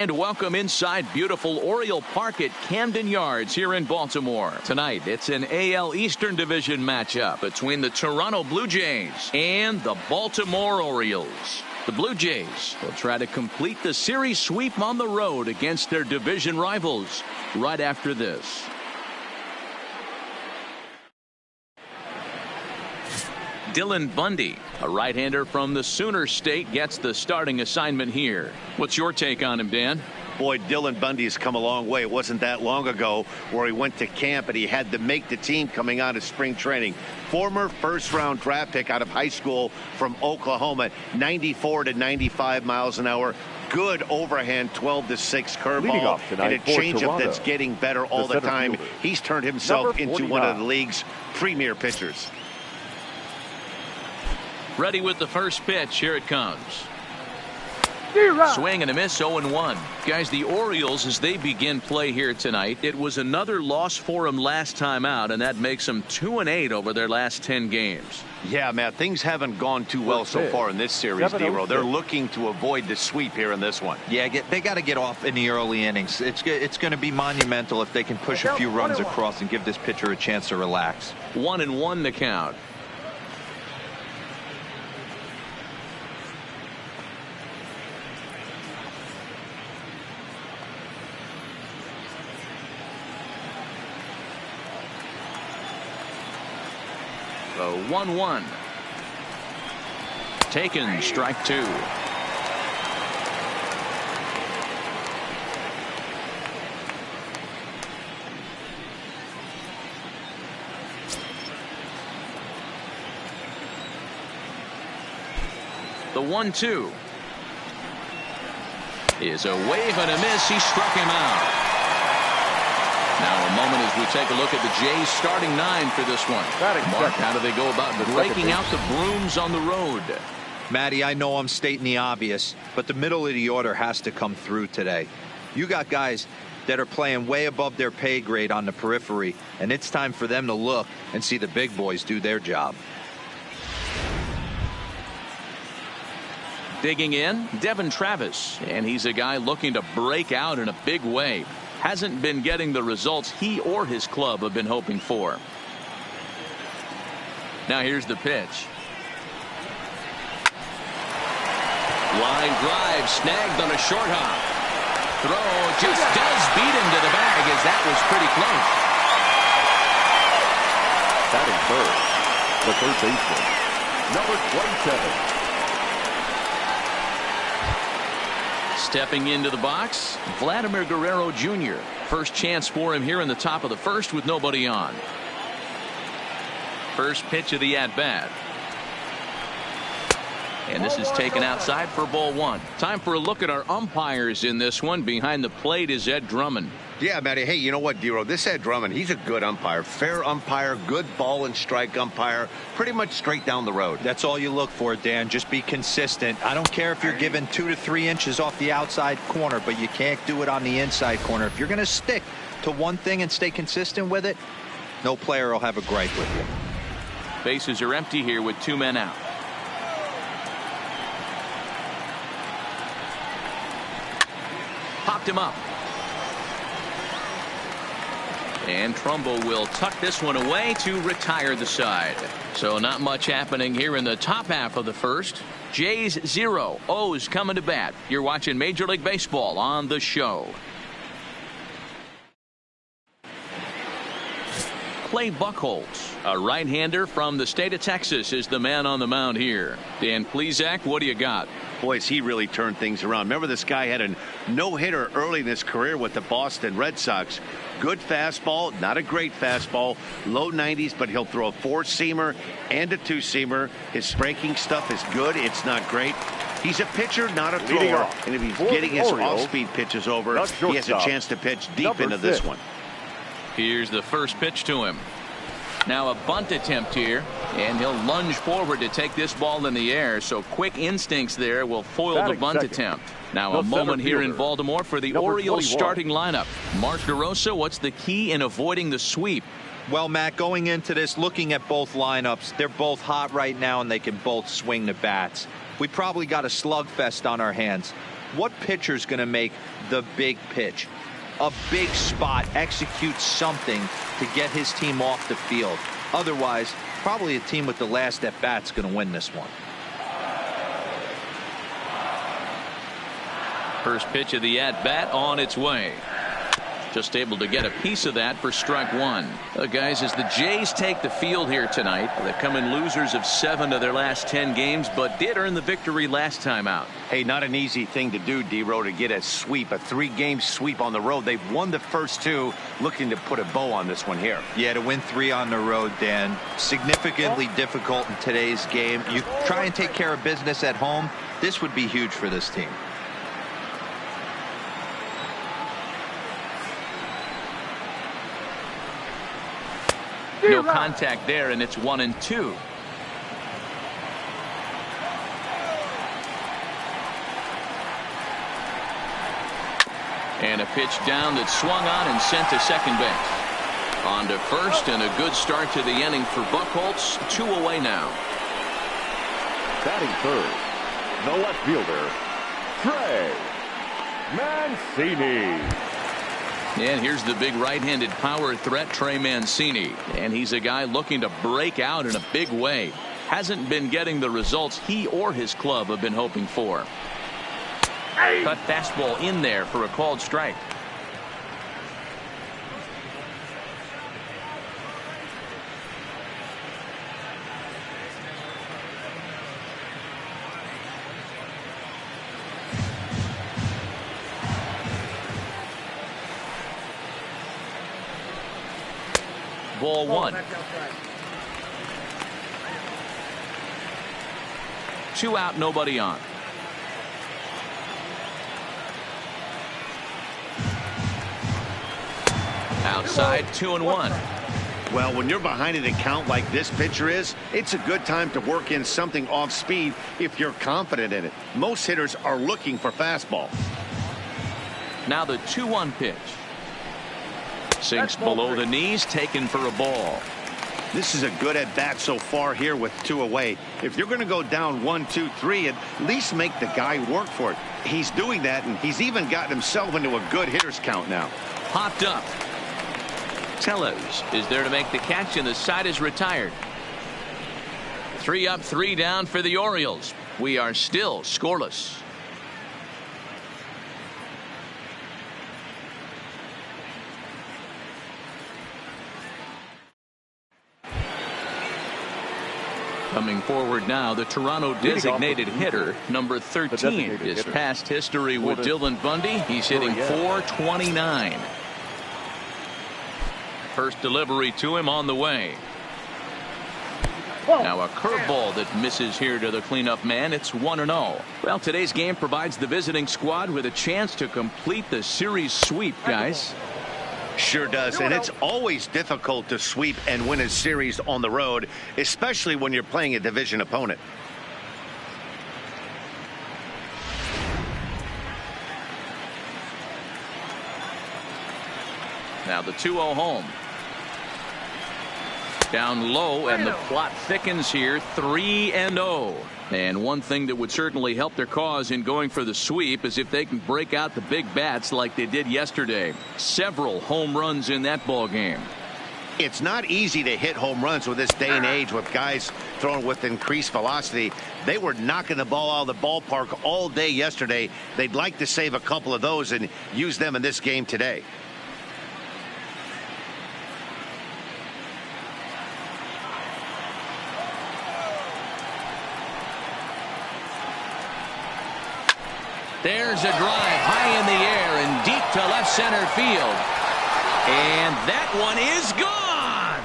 And welcome inside beautiful Oriole Park at Camden Yards here in Baltimore. Tonight, it's an AL Eastern Division matchup between the Toronto Blue Jays and the Baltimore Orioles. The Blue Jays will try to complete the series sweep on the road against their division rivals right after this. Dylan Bundy, a right-hander from the Sooner State, gets the starting assignment here. What's your take on him, Dan? Boy, Dylan Bundy has come a long way. It wasn't that long ago where he went to camp and he had to make the team coming out of spring training. Former first-round draft pick out of high school from Oklahoma, 94 to 95 miles an hour. Good overhand 12-6 curveball and a changeup that's getting better all the time. He's turned himself into one of the league's premier pitchers. Ready with the first pitch. Here it comes. Swing and a miss, 0-1. Guys, the Orioles, as they begin play here tonight, it was another loss for them last time out, and that makes them 2-8 over their last 10 games. Yeah, Matt, things haven't gone too well so far in this series, D-Row. They're looking to avoid the sweep here in this one. Yeah, they got to get off in the early innings. It's going to be monumental if they can push a few runs across and give this pitcher a chance to relax. 1-1 the count. So 1-1. Taken, strike two. The 1-2 is a wave and a miss. He struck him out. Now a moment as we take a look at the Jays starting nine for this one. Mark, how do they go about breaking out the brooms on the road? Matty, I know I'm stating the obvious, but the middle of the order has to come through today. You got guys that are playing way above their pay grade on the periphery, and it's time for them to look and see the big boys do their job. Digging in, Devin Travis, and he's a guy looking to break out in a big way. Hasn't been getting the results he or his club have been hoping for. Now here's the pitch. Line drive snagged on a short hop. Throw just does beat him to the bag, as that was pretty close. Batting third, the third baseman, number 27. Stepping into the box, Vladimir Guerrero Jr. First chance for him here in the top of the first with nobody on. First pitch of the at-bat. And this is taken outside for ball one. Time for a look at our umpires in this one. Behind the plate is Ed Drummond. Yeah, Matty. Hey, you know what, D-Row? This Ed Drummond, he's a good umpire. Fair umpire, good ball and strike umpire. Pretty much straight down the road. That's all you look for, Dan. Just be consistent. I don't care if you're given 2 to 3 inches off the outside corner, but you can't do it on the inside corner. If you're going to stick to one thing and stay consistent with it, no player will have a gripe with you. Bases are empty here with 2 men out. Popped him up. And Trumbo will tuck this one away to retire the side. So not much happening here in the top half of the first. Jays 0, O's coming to bat. You're watching Major League Baseball on the show. Clay Buchholz, a right-hander from the state of Texas, is the man on the mound here. Dan Plesac, what do you got? Boys, he really turned things around. Remember, this guy had a no-hitter early in his career with the Boston Red Sox. Good fastball, not a great fastball, low 90s, but he'll throw a 4-seamer and a 2-seamer. His breaking stuff is good. It's not great. He's a pitcher, not a thrower. And if he's getting his off-speed pitches over, he has a chance to pitch deep into this one. Here's the first pitch to him. Now a bunt attempt here, and he'll lunge forward to take this ball in the air, so quick instincts there will foil the bunt attempt. Now a moment here in Baltimore for the Orioles starting lineup. Mark DeRosa, what's the key in avoiding the sweep? Well, Matt, going into this, looking at both lineups, they're both hot right now and they can both swing the bats. We probably got a slugfest on our hands. What pitcher's going to make the big pitch? A big spot, execute something to get his team off the field. Otherwise, probably a team with the last at bat's going to win this one. First pitch of the at bat on its way. Just able to get a piece of that for strike one. Guys, as the Jays take the field here tonight, they come in losers of 7 of their last 10 games, but did earn the victory last time out. Hey, not an easy thing to do, D-Row, to get a sweep, a 3-game sweep on the road. They've won the first 2, looking to put a bow on this one here. Yeah, to win 3 on the road, Dan, significantly difficult in today's game. You try and take care of business at home. This would be huge for this team. No contact there, and it's 1-2. And a pitch down that's swung on and sent to second base. On to first, and a good start to the inning for Buchholz. 2 away now. Batting third, the left fielder, Trey Mancini. And here's the big right-handed power threat, Trey Mancini. And he's a guy looking to break out in a big way. Hasn't been getting the results he or his club have been hoping for. Cut fastball in there for a called strike. Ball 1. 2 out, nobody on. Outside, 2-1. Well, when you're behind an account like this pitcher is, it's a good time to work in something off speed if you're confident in it. Most hitters are looking for fastball. Now the 2-1 pitch. Sinks below the knees, taken for a ball. This is a good at bat so far here with 2 away. If you're going to go down 1, 2, 3, at least make the guy work for it. He's doing that, and he's even gotten himself into a good hitter's count now. Popped up. Tellez is there to make the catch, and the side is retired. 3 up, 3 down for the Orioles. We are still scoreless. Coming forward now, the Toronto designated hitter, number 13, is past history with Dylan Bundy. He's hitting .429. First delivery to him on the way. Now a curveball that misses here to the cleanup man. It's 1-0. Well, today's game provides the visiting squad with a chance to complete the series sweep, guys. Sure does, and it's always difficult to sweep and win a series on the road, especially when you're playing a division opponent. Now the 2-0 home. Down low, and the plot thickens here. 3-0. And one thing that would certainly help their cause in going for the sweep is if they can break out the big bats like they did yesterday. Several home runs in that ball game. It's not easy to hit home runs with this day and age with guys throwing with increased velocity. They were knocking the ball out of the ballpark all day yesterday. They'd like to save a couple of those and use them in this game today. There's a drive high in the air and deep to left center field. And that one is gone.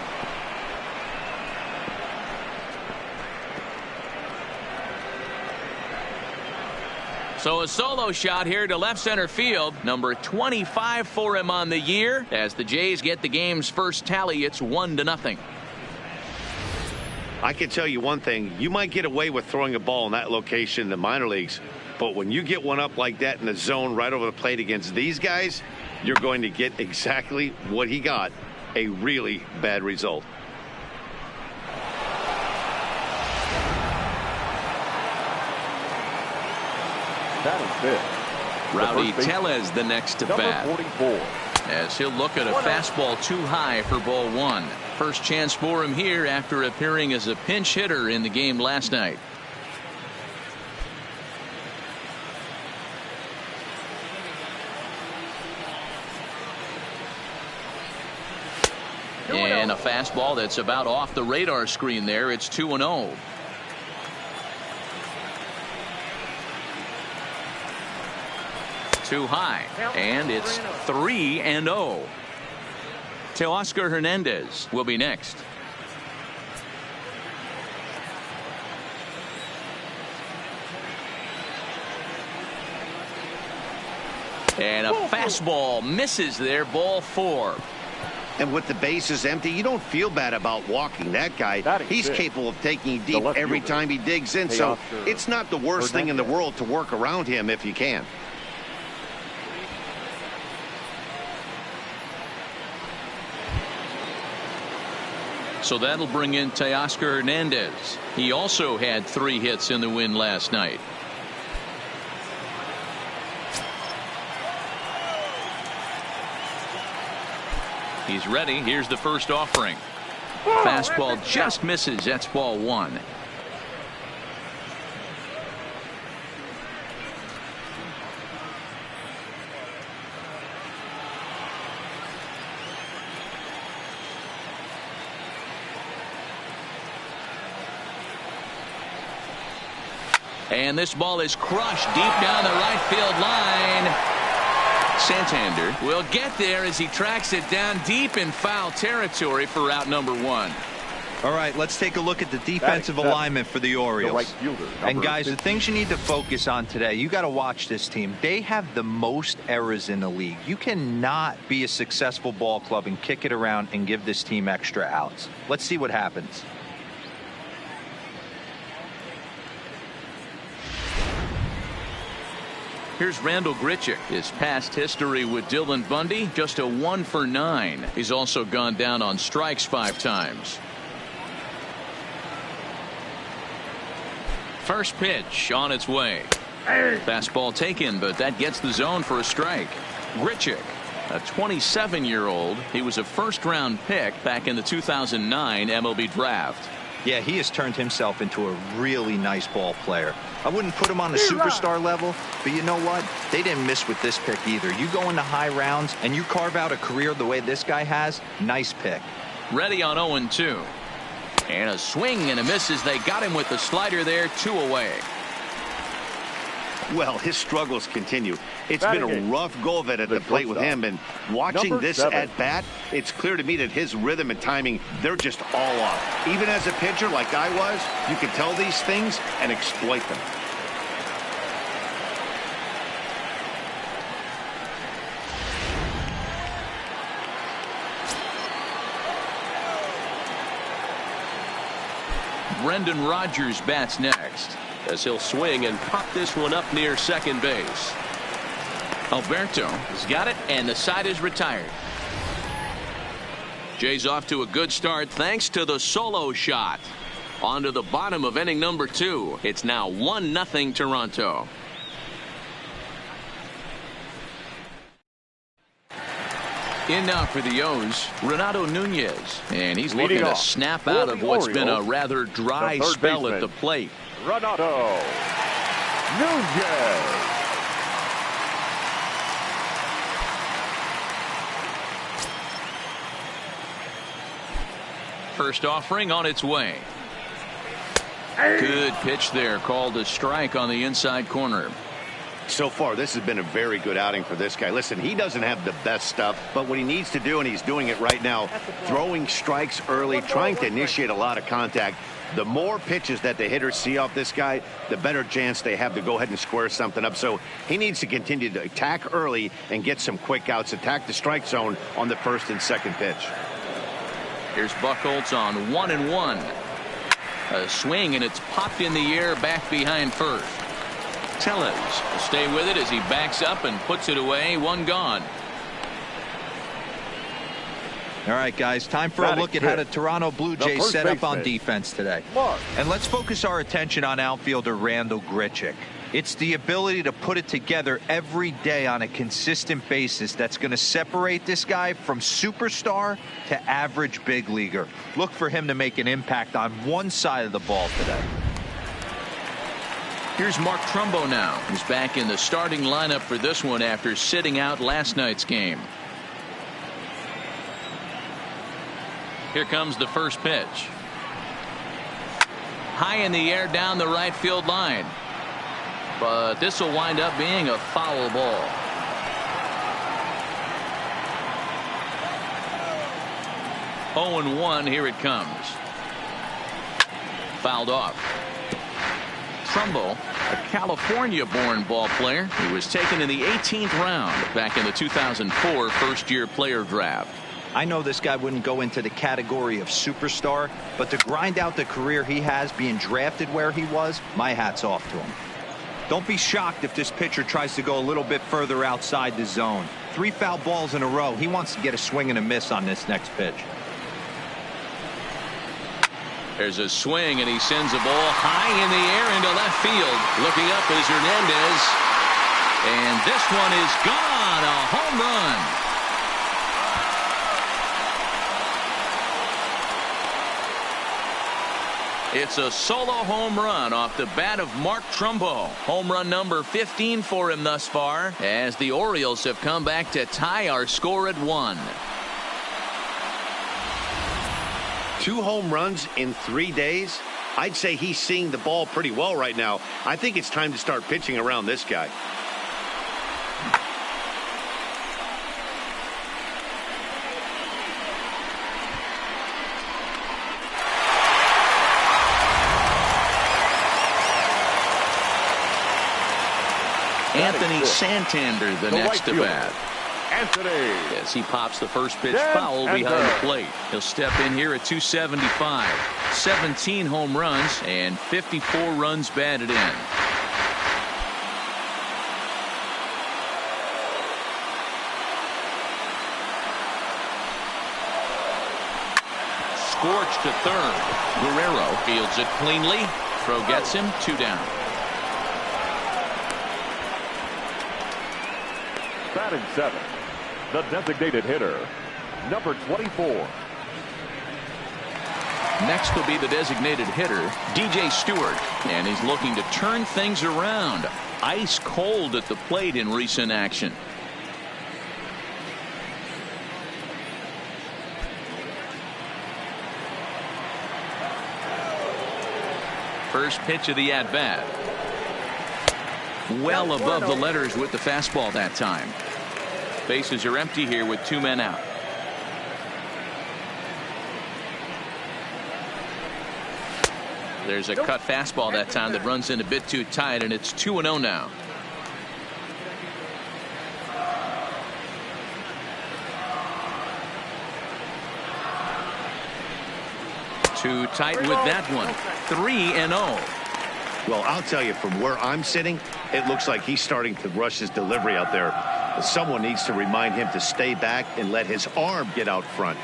So a solo shot here to left center field. Number 25 for him on the year. As the Jays get the game's first tally, it's 1-0. I can tell you one thing. You might get away with throwing a ball in that location in the minor leagues. But when you get one up like that in the zone right over the plate against these guys, you're going to get exactly what he got, a really bad result. Batting fifth, Rowdy Tellez the next to bat. 44. As he'll look at a fastball too high for ball one. First chance for him here after appearing as a pinch hitter in the game last night. And a fastball that's about off the radar screen there. It's 2-0. Too high, and it's 3-0. Teoscar Hernandez will be next. And a fastball misses there, ball four. And with the bases empty, you don't feel bad about walking that guy. He's capable of taking deep every time he digs in, so it's not the worst thing in the world to work around him if you can. So that'll bring in Teoscar Hernandez. He also had 3 hits in the win last night. He's ready. Here's the first offering. Fastball just misses. That's ball one. And this ball is crushed deep down the right field line. Santander will get there as he tracks it down deep in foul territory for out number one. All right, let's take a look at the defensive alignment for the Orioles. The right fielder, and guys, the things you need to focus on today, you got to watch this team. They have the most errors in the league. You cannot be a successful ball club and kick it around and give this team extra outs. Let's see what happens. Here's Randall Grichuk. His past history with Dylan Bundy, just a 1 for 9. He's also gone down on strikes 5 times. First pitch on its way. Fastball taken, but that gets the zone for a strike. Grichuk, a 27-year-old. He was a first-round pick back in the 2009 MLB draft. Yeah, he has turned himself into a really nice ball player. I wouldn't put him on a superstar level, but you know what? They didn't miss with this pick either. You go into high rounds and you carve out a career the way this guy has, nice pick. Ready on 0-2. And a swing and a miss as they got him with the slider there, 2 away. Well, his struggles continue. It's been a rough go of it at the plate with him, and watching this at bat, it's clear to me that his rhythm and timing, they're just all off. Even as a pitcher like I was, you can tell these things and exploit them. Brendan Rodgers bats next, as he'll swing and pop this one up near second base. Alberto has got it, and the side is retired. Jay's off to a good start thanks to the solo shot. On to the bottom of inning number 2. It's now 1-0 Toronto. In now for the O's, Renato Nunez, and he's looking to snap out of what's been a rather dry spell at the plate. Renato Nunez. First offering on its way. Good pitch there, called a strike on the inside corner. So far, this has been a very good outing for this guy. Listen, he doesn't have the best stuff, but what he needs to do, and he's doing it right now, throwing strikes early, trying to initiate a lot of contact. The more pitches that the hitters see off this guy, the better chance they have to go ahead and square something up. So he needs to continue to attack early and get some quick outs, attack the strike zone on the first and second pitch. Here's Buchholz on 1-1. A swing, and it's popped in the air back behind first. Tellez will stay with it as he backs up and puts it away. 1 gone. All right, guys, time for a look at how the Toronto Blue Jays set up on defense today. And let's focus our attention on outfielder Randall Grichuk. It's the ability to put it together every day on a consistent basis that's going to separate this guy from superstar to average big leaguer. Look for him to make an impact on one side of the ball today. Here's Mark Trumbo now. He's back in the starting lineup for this one after sitting out last night's game. Here comes the first pitch. High in the air down the right field line. But this will wind up being a foul ball. Oh and 1, here it comes. Fouled off. Trumbo, a California-born ball player. He was taken in the 18th round back in the 2004 first-year player draft. I know this guy wouldn't go into the category of superstar, but to grind out the career he has being drafted where he was, my hat's off to him. Don't be shocked if this pitcher tries to go a little bit further outside the zone. 3 foul balls in a row. He wants to get a swing and a miss on this next pitch. There's a swing, and he sends a ball high in the air into left field. Looking up is Hernandez. And this one is gone. A home run. It's a solo home run off the bat of Mark Trumbo. Home run number 15 for him thus far, as the Orioles have come back to tie our score at 1. 2 home runs in 3 days. I'd say he's seeing the ball pretty well right now. I think it's time to start pitching around this guy. Anthony Santander, the next right to bat. Anthony. As he pops the first pitch Yes, foul behind Anthony. the plate. He'll step in here at 275. 17 home runs and 54 runs batted in. Scorched to third. Guerrero fields it cleanly. Throw gets him. 2 down. Batting 7, the designated hitter, number 24. Next will be the designated hitter, DJ Stewart, and he's looking to turn things around. Ice cold at the plate in recent action. First pitch of the at-bat. Well above the letters with the fastball that time. Bases are empty here with 2 men out. There's a cut fastball that time that runs in a bit too tight, and it's 2-0 now. Too tight with that one. 3-0. Well, I'll tell you, from where I'm sitting, it looks like he's starting to rush his delivery out there. Someone needs to remind him to stay back and let his arm get out front.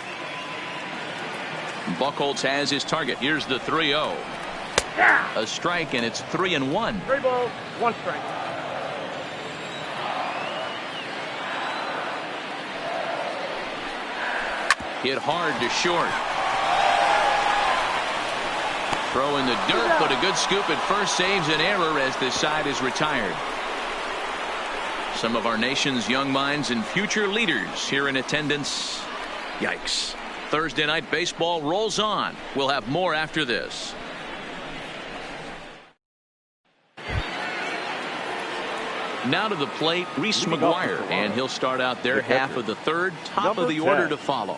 Buchholz has his target. Here's the 3-0. A strike, and it's 3-1. 3 balls, 1 strike. Hit hard to short. Throw in the dirt, but a good scoop at first saves an error as this side is retired. Some of our nation's young minds and future leaders here in attendance. Yikes. Thursday night baseball rolls on. We'll have more after this. Now to the plate, Reese McGuire, and he'll start out their half of the third, top of the order to follow.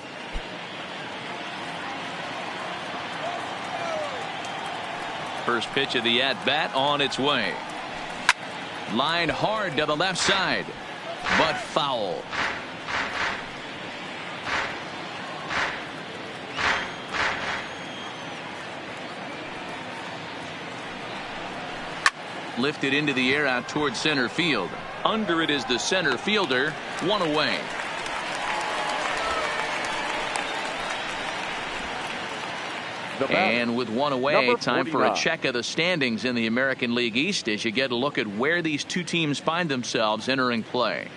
First pitch of the at-bat on its way. Line hard to the left side, but foul. Lifted into the air out towards center field. Under it is the center fielder. 1 away. And with one away, time for a 49. check of the standings in the American League East as you get a look at where these two teams find themselves entering play.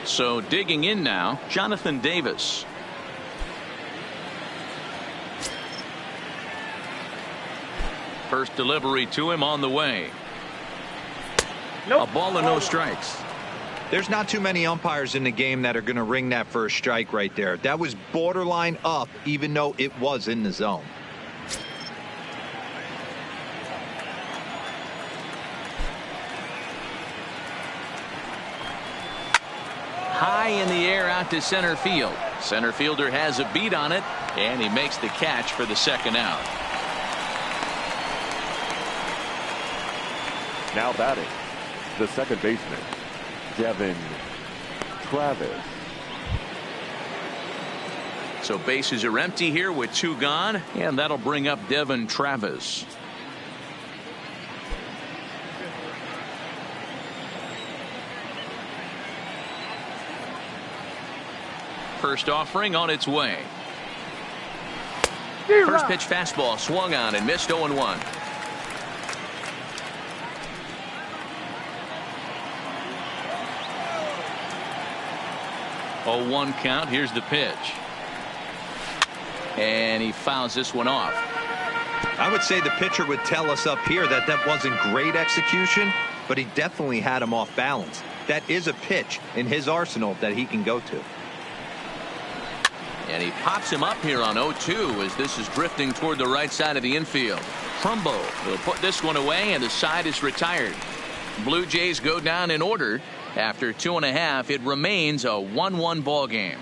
So digging in now, Jonathan Davis. First delivery to him on the way. A ball and no strikes. There's not too many umpires in the game that are going to ring that first strike right there. That was borderline up, even though it was in the zone. High in the air out to center field. Center fielder has a beat on it, and he makes the catch for the second out. Now batting, the second baseman, Devin Travis. So bases are empty here with two gone, and that'll bring up Devin Travis. First offering on its way. First pitch fastball swung on and missed 0-1. 0-1 count. Here's the pitch. And he fouls this one off. I would say the pitcher would tell us up here that that wasn't great execution, but he definitely had him off balance. That is a pitch in his arsenal that he can go to. And he pops him up here on 0-2 as this is drifting toward the right side of the infield. Trumbo will put this one away, and the side is retired. Blue Jays go down in order. After 2.5, it remains a 1-1 ball game.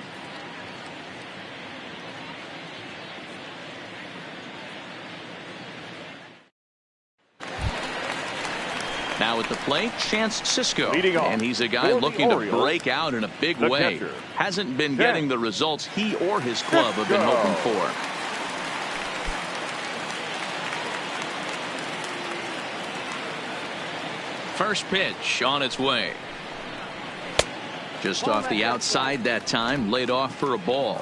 Now at the plate, Chance Cisco. And he's a guy looking to break out in a big way. Hasn't been getting the results he or his club have been hoping for. First pitch on its way. Just off the outside that time, laid off for a ball.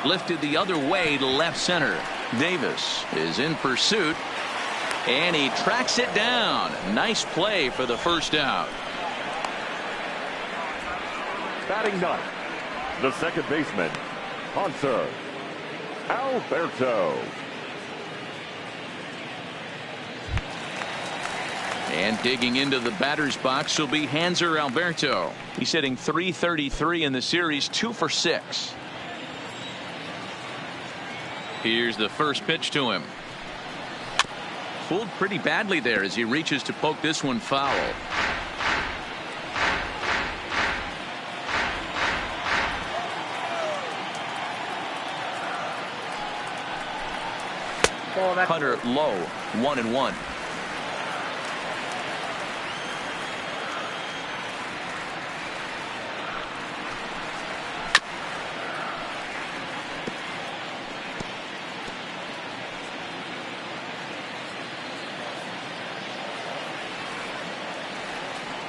Lifted the other way to left center. Davis is in pursuit, and he tracks it down. Nice play for the first out. Batting ninth, the second baseman, Hanser Alberto. And digging into the batter's box will be Hanser Alberto. He's hitting .333 in the series, 2 for 6. Here's the first pitch to him. Fooled pretty badly there as he reaches to poke this one foul. Cutter low, 1-1.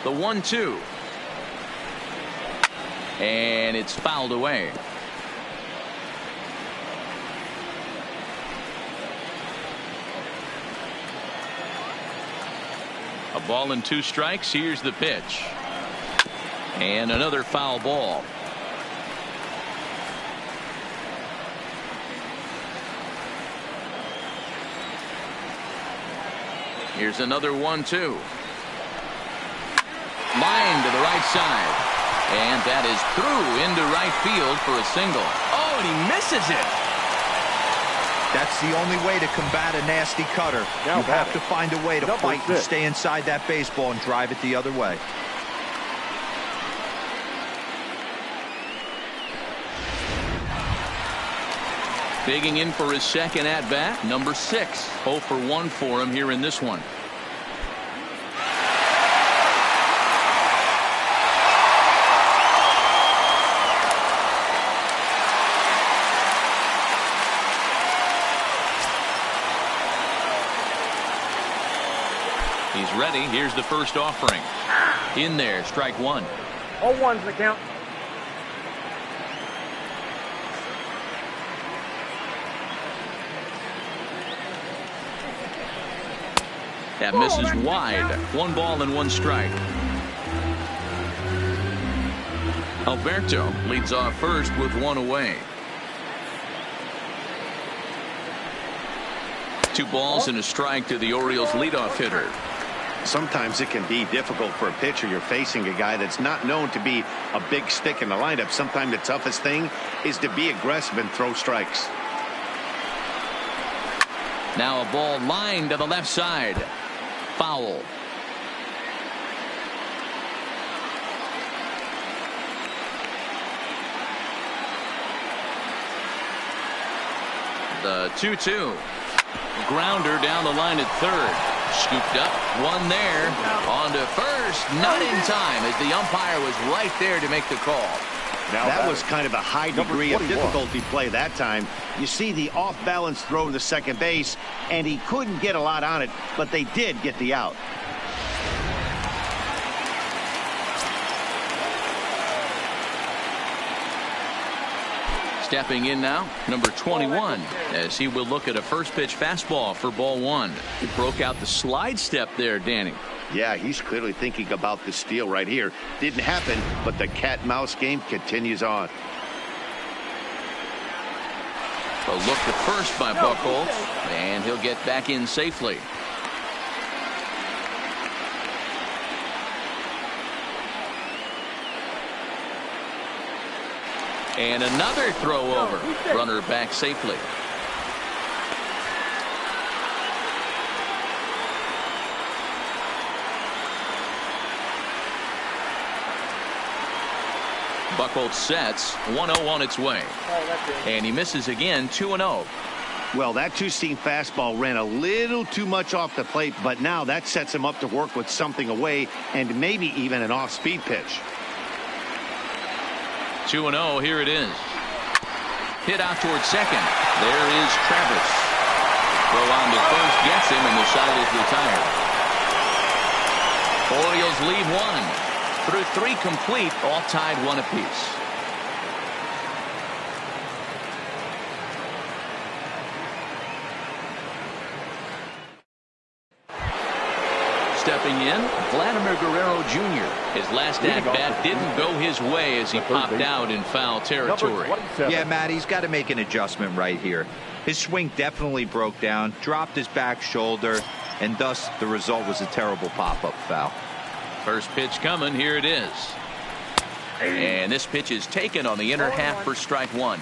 The 1-2. And it's fouled away. A ball and 2 strikes. Here's the pitch. And another foul ball. Here's another 1-2. Line to the right side. And that is through into right field for a single. Oh, and he misses it. That's the only way to combat a nasty cutter. You have to find a way to fight and stay inside that baseball and drive it the other way. Digging in for his second at bat, number 6. 0 for 1 for him here in this one. He's ready. Here's the first offering. In there, strike one. 0-1's the count. That misses wide. 1 ball and 1 strike. Alberto leads off first with 1 away. 2 balls and a strike to the Orioles leadoff hitter. Sometimes it can be difficult for a pitcher. You're facing a guy that's not known to be a big stick in the lineup. Sometimes the toughest thing is to be aggressive and throw strikes. Now a ball lined to the left side. Foul. The 2-2. Grounder down the line at third. Scooped up. 1 there. On to first. Not in time as the umpire was right there to make the call. Now that was kind of a high degree of 21. difficulty play that time. You see the off-balance throw to second base, and he couldn't get a lot on it, but they did get the out. Stepping in now, number 21, as he will look at a first pitch fastball for ball 1. He broke out the slide step there, Danny. Yeah, he's clearly thinking about the steal right here. Didn't happen, but the cat-mouse game continues on. A look at first by Buchholz, and he'll get back in safely. And another throw over. Runner back safely. Buchholz sets. 1-0 on its way. And he misses again. 2-0. Well, that two-seam fastball ran a little too much off the plate, but now that sets him up to work with something away and maybe even an off-speed pitch. 2-0, here it is. Hit out towards second. There is Travis. Throw on to first gets him, and the side is retired. Orioles lead 1. Through 3 complete, all tied 1 apiece. Stepping in, Vladimir Guerrero Jr. His last at-bat didn't go his way as he popped out in foul territory. Yeah, Matt, he's got to make an adjustment right here. His swing definitely broke down, dropped his back shoulder, and thus the result was a terrible pop-up foul. First pitch coming, here it is. And this pitch is taken on the inner half for strike 1.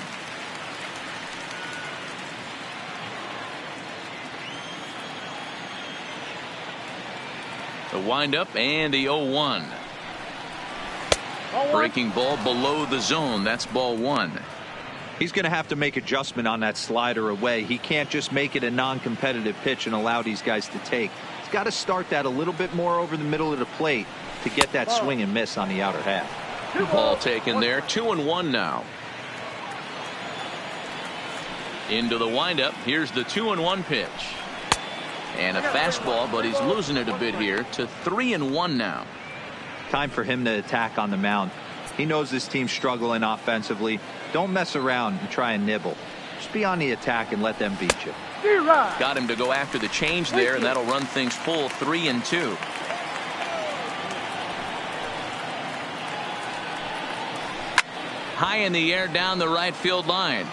The windup and the 0-1. Breaking ball below the zone. That's ball 1. He's going to have to make adjustment on that slider away. He can't just make it a non-competitive pitch and allow these guys to take. He's got to start that a little bit more over the middle of the plate to get that swing and miss on the outer half. Ball taken there. 2-1 now. Into the windup. Here's the 2-1 pitch. And a fastball, but he's losing it a bit here to 3-1 now. Time for him to attack on the mound. He knows this team's struggling offensively. Don't mess around and try and nibble. Just be on the attack and let them beat you. Got him to go after the change there, and that'll run things full 3-2. High in the air down the right field line.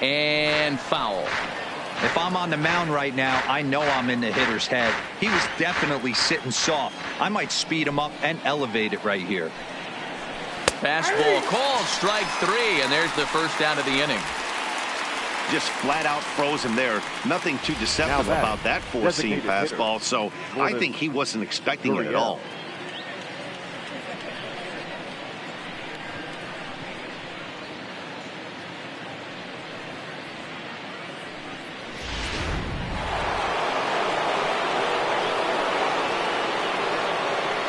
And foul. If I'm on the mound right now, I know I'm in the hitter's head. He was definitely sitting soft. I might speed him up and elevate it right here. Fastball called, strike 3, and there's the first out of the inning. Just flat out froze him there. Nothing too deceptive about that 4-seam fastball, so I think he wasn't expecting it at all.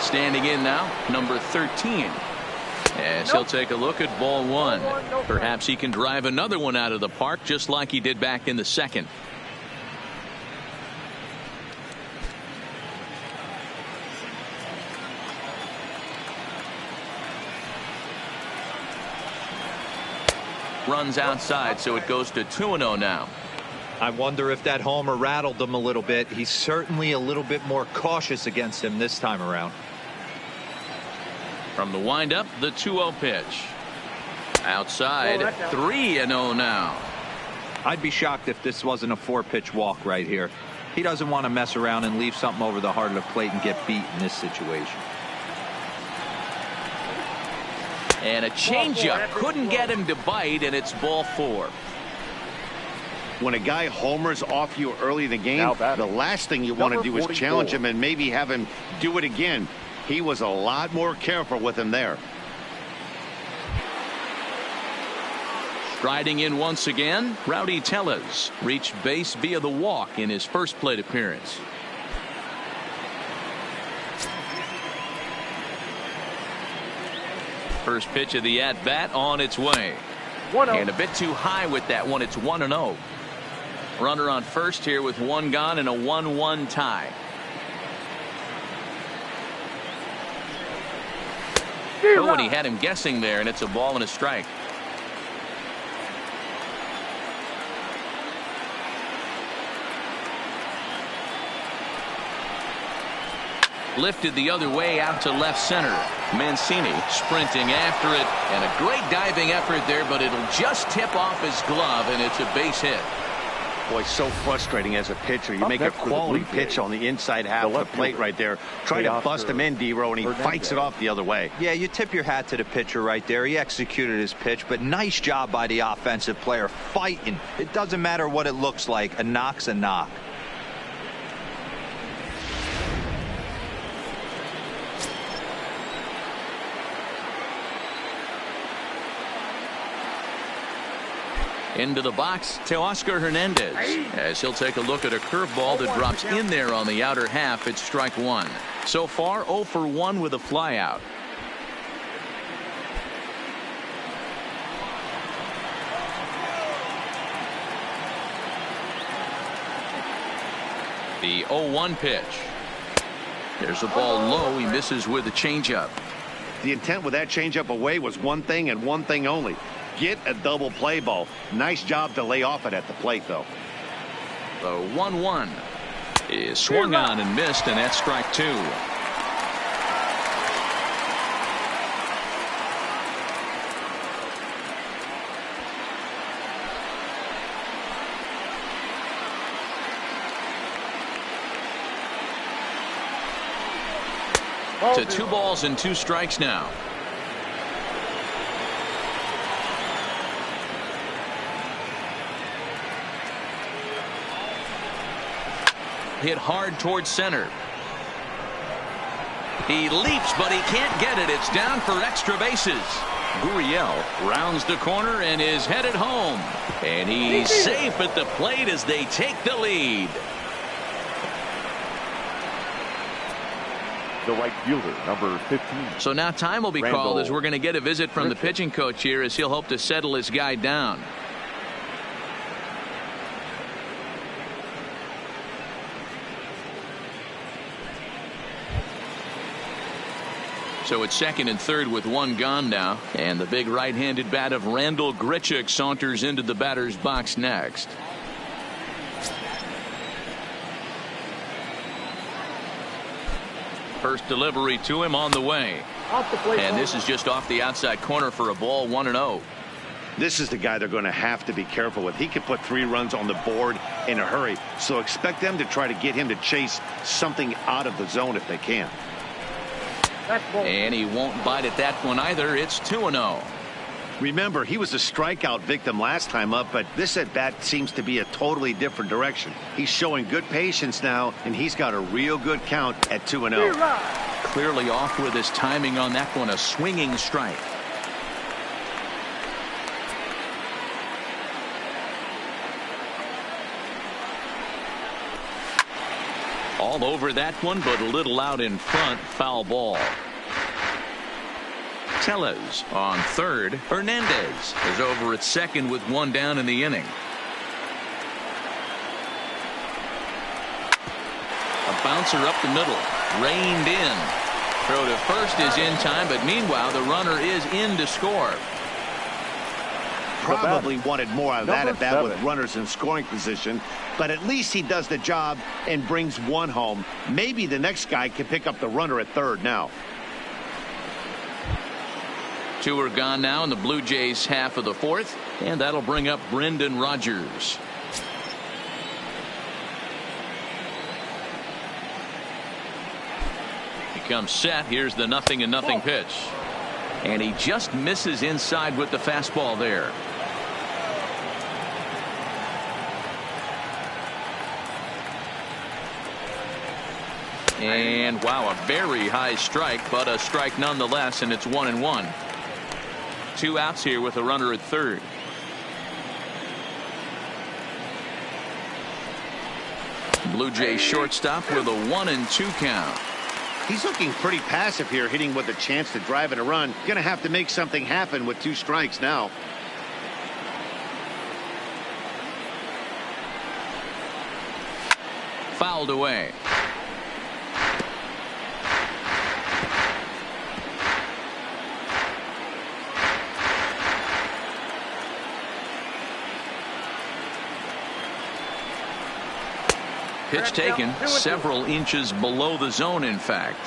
Standing in now, number 13. As he'll take a look at ball 1. Perhaps he can drive another one out of the park just like he did back in the second. runs outside, so it goes to 2-0 now. I wonder if that homer rattled him a little bit. He's certainly a little bit more cautious against him this time around. From the windup, the 2-0 pitch. Outside, 3-0 now. I'd be shocked if this wasn't a 4-pitch walk right here. He doesn't want to mess around and leave something over the heart of the plate and get beat in this situation. And a changeup couldn't get him to bite, and it's ball 4. When a guy homers off you early in the game, the last thing you want to do is challenge him and maybe have him do it again. He was a lot more careful with him there. Striding in once again, Rowdy Tellez reached base via the walk in his first plate appearance. First pitch of the at-bat on its way. And a bit too high with that one. It's 1-0. Runner on first here with one gone and a 1-1 tie. Oh, and he had him guessing there, and it's a ball and a strike. Lifted the other way out to left center. Mancini sprinting after it, and a great diving effort there, but it'll just tip off his glove, and it's a base hit. Boy, so frustrating as a pitcher. You make a quality pitch on the inside half of the plate right there. Try to bust him in, D-Row, and he fights it off the other way. Yeah, you tip your hat to the pitcher right there. He executed his pitch, but nice job by the offensive player fighting. It doesn't matter what it looks like. A knock's a knock. Into the box to Oscar Hernandez, as he'll take a look at a curveball that drops in there on the outer half. It's strike one. So far 0 for 1 with a flyout. The 0-1 pitch. There's a ball low. He misses with a changeup. The intent with that changeup away was one thing and one thing only. Get a double play ball. Nice job to lay off it at the plate, though. The 1-1 is swung on and missed, and that's strike 2. To 2 balls and 2 strikes now. Hit hard towards center. He leaps, but he can't get it. It's down for extra bases. Gurriel rounds the corner and is headed home. And he's safe at the plate as they take the lead. The right fielder, number 15. So now time will be called as we're going to get a visit from the pitching coach here, as he'll hope to settle his guy down. So it's second and third with 1 gone now, and the big right-handed bat of Randal Grichuk saunters into the batter's box next. First delivery to him on the way, and this is just off the outside corner for a ball. 1-0. This is the guy they're going to have to be careful with. He could put 3 runs on the board in a hurry, so expect them to try to get him to chase something out of the zone if they can. And he won't bite at that one either. It's 2-0. Remember, he was a strikeout victim last time up, but this at bat seems to be a totally different direction. He's showing good patience now, and he's got a real good count at 2-0. Clearly off with his timing on that one. A swinging strike. All over that one, but a little out in front. Foul ball. Tellez on third. Hernandez is over at second with 1 down in the inning. A bouncer up the middle. Reined in. Throw to first is in time, but meanwhile the runner is in to score. probably wanted more out of that at bat with 7. runners in scoring position, but at least he does the job and brings one home. Maybe the next guy can pick up the runner at third now. 2 are gone now in the Blue Jays half of the 4th, and that'll bring up Brendan Rodgers. He comes set. Here's the 0-0 pitch. And he just misses inside with the fastball there. And wow, a very high strike, but a strike nonetheless, and it's 1-1. 2 outs here with a runner at third. Blue Jays shortstop with a 1-2 count. He's looking pretty passive here, hitting with a chance to drive in a run. Going to have to make something happen with 2 strikes now. Fouled away. Pitch taken several inches below the zone, in fact.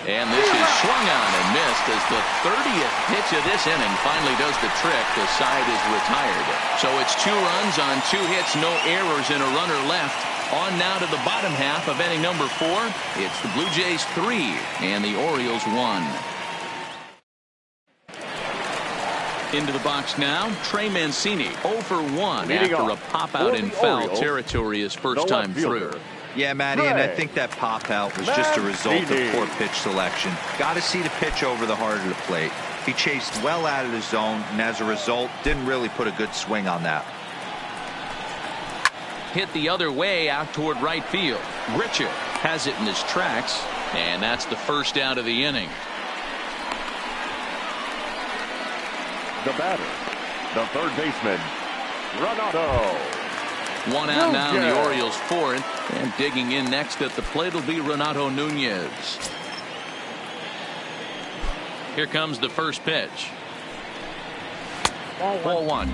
And this is swung on and missed as the 30th pitch of this inning finally does the trick. The side is retired. So it's 2 runs on 2 hits, no errors, and a runner left. On now to the bottom half of inning number 4. It's the Blue Jays 3 and the Orioles 1. Into the box now, Trey Mancini 0 for 1 after a pop out in foul territory his first time through. Yeah, Matty, and I think that pop out was just a result of poor pitch selection. Got to see the pitch over the heart of the plate. He chased well out of the zone, and as a result, didn't really put a good swing on that. Hit the other way out toward right field. Richard has it in his tracks, and that's the first out of the inning. The batter, the third baseman, Renato. 1 out now in the Orioles 4th, and digging in next at the plate will be Renato Nunez. Here comes the first pitch. Ball 1.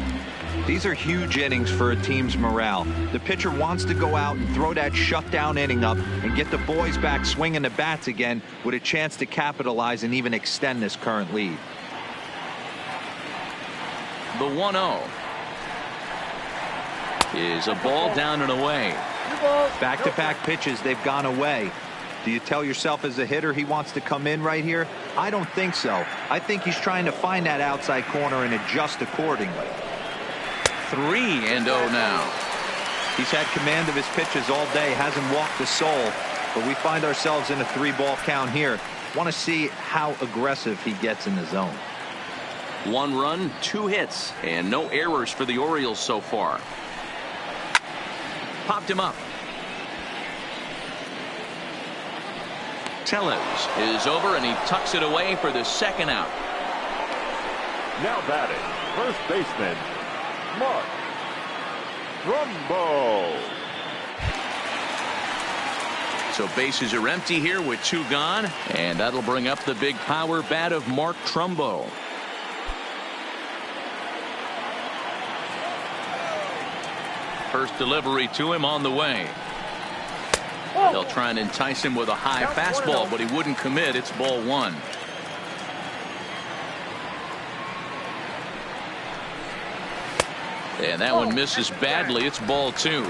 These are huge innings for a team's morale. The pitcher wants to go out and throw that shutdown inning up and get the boys back swinging the bats again with a chance to capitalize and even extend this current lead. The 1-0 is a ball down and away. Back-to-back pitches, they've gone away. Do you tell yourself as a hitter he wants to come in right here? I don't think so. I think he's trying to find that outside corner and adjust accordingly. 3-0 now. He's had command of his pitches all day, hasn't walked a soul, but we find ourselves in a 3-ball count here. Want to see how aggressive he gets in the zone. 1 run, 2 hits, and no errors for the Orioles so far. Popped him up. Tellez is over, and he tucks it away for the 2nd out. Now batting, first baseman, Mark Trumbo. So bases are empty here with 2 gone, and that'll bring up the big power bat of Mark Trumbo. First delivery to him on the way. They'll try and entice him with a high fastball, but he wouldn't commit. It's ball 1. And that one misses badly. It's ball 2.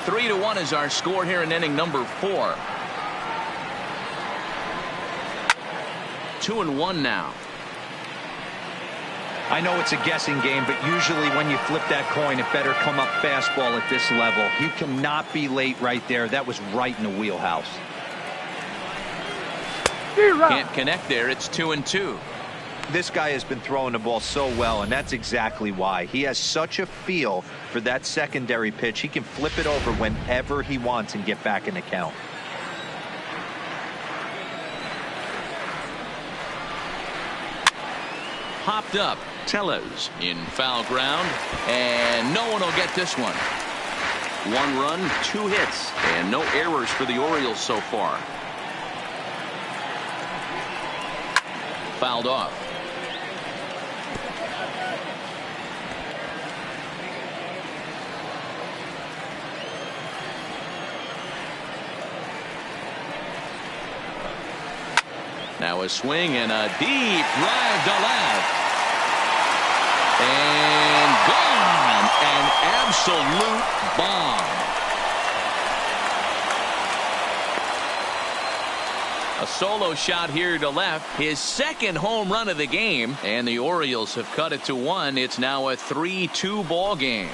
3-1 is our score here in inning number 4. 2-1 now. I know it's a guessing game, but usually when you flip that coin, it better come up fastball at this level. You cannot be late right there. That was right in the wheelhouse. Can't connect there. It's 2-2. This guy has been throwing the ball so well, and that's exactly why. He has such a feel for that secondary pitch. He can flip it over whenever he wants and get back in the count. Popped up. Tellez in foul ground, and no one will get this one. 1 run, 2 hits, and no errors for the Orioles so far. fouled off. Now a swing and a deep drive to left. And gone. An absolute bomb. A solo shot here to left. His second home run of the game. And the Orioles have cut it to 1. It's now a 3-2 ball game.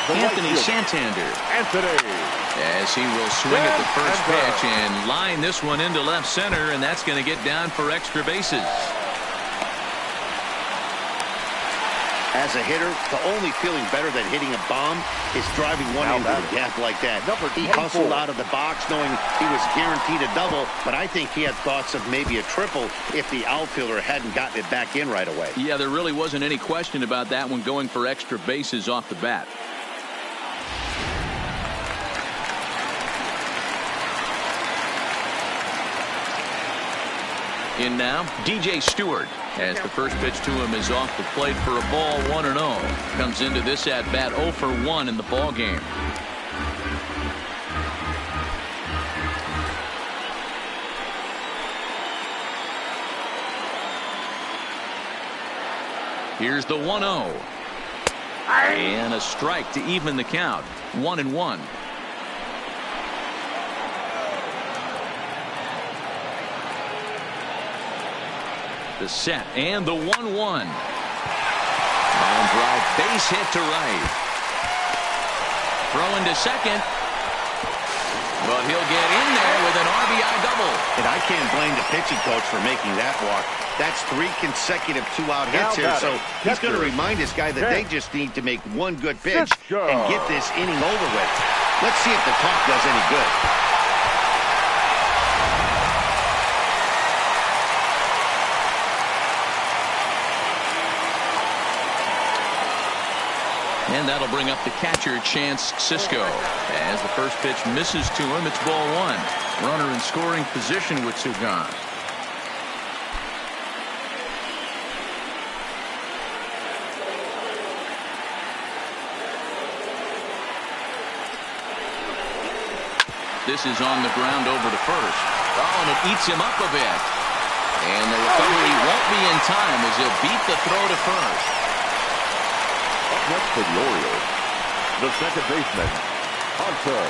Anthony Santander. As he will swing at the first pitch and line this one into left center, and that's going to get down for extra bases. As a hitter, the only feeling better than hitting a bomb is driving one into the gap like that. He hustled out of the box knowing he was guaranteed a double, but I think he had thoughts of maybe a triple if the outfielder hadn't gotten it back in right away. Yeah, there really wasn't any question about that one, going for extra bases off the bat. In now, DJ Stewart, as the first pitch to him is off the plate for a ball, 1-0. Comes into this at bat 0 for 1 in the ball game. Here's the 1-0. And a strike to even the count. 1-1. The set and the 1-1. Line drive, base hit to right. Throw into second. But he'll get in there with an RBI double. And I can't blame the pitching coach for making that walk. That's 3 consecutive 2-out hits here, so he's going to remind this guy that they just need to make one good pitch and get this inning over with. Let's see if the talk does any good. And that'll bring up the catcher, Chance Sisco. As the first pitch misses to him, it's ball 1. Runner in scoring position with 2 gone. This is on the ground over to first. Oh, and it eats him up a bit. And the recovery won't be in time as he'll beat the throw to first. Next for the Orioles, the second baseman, Hunter.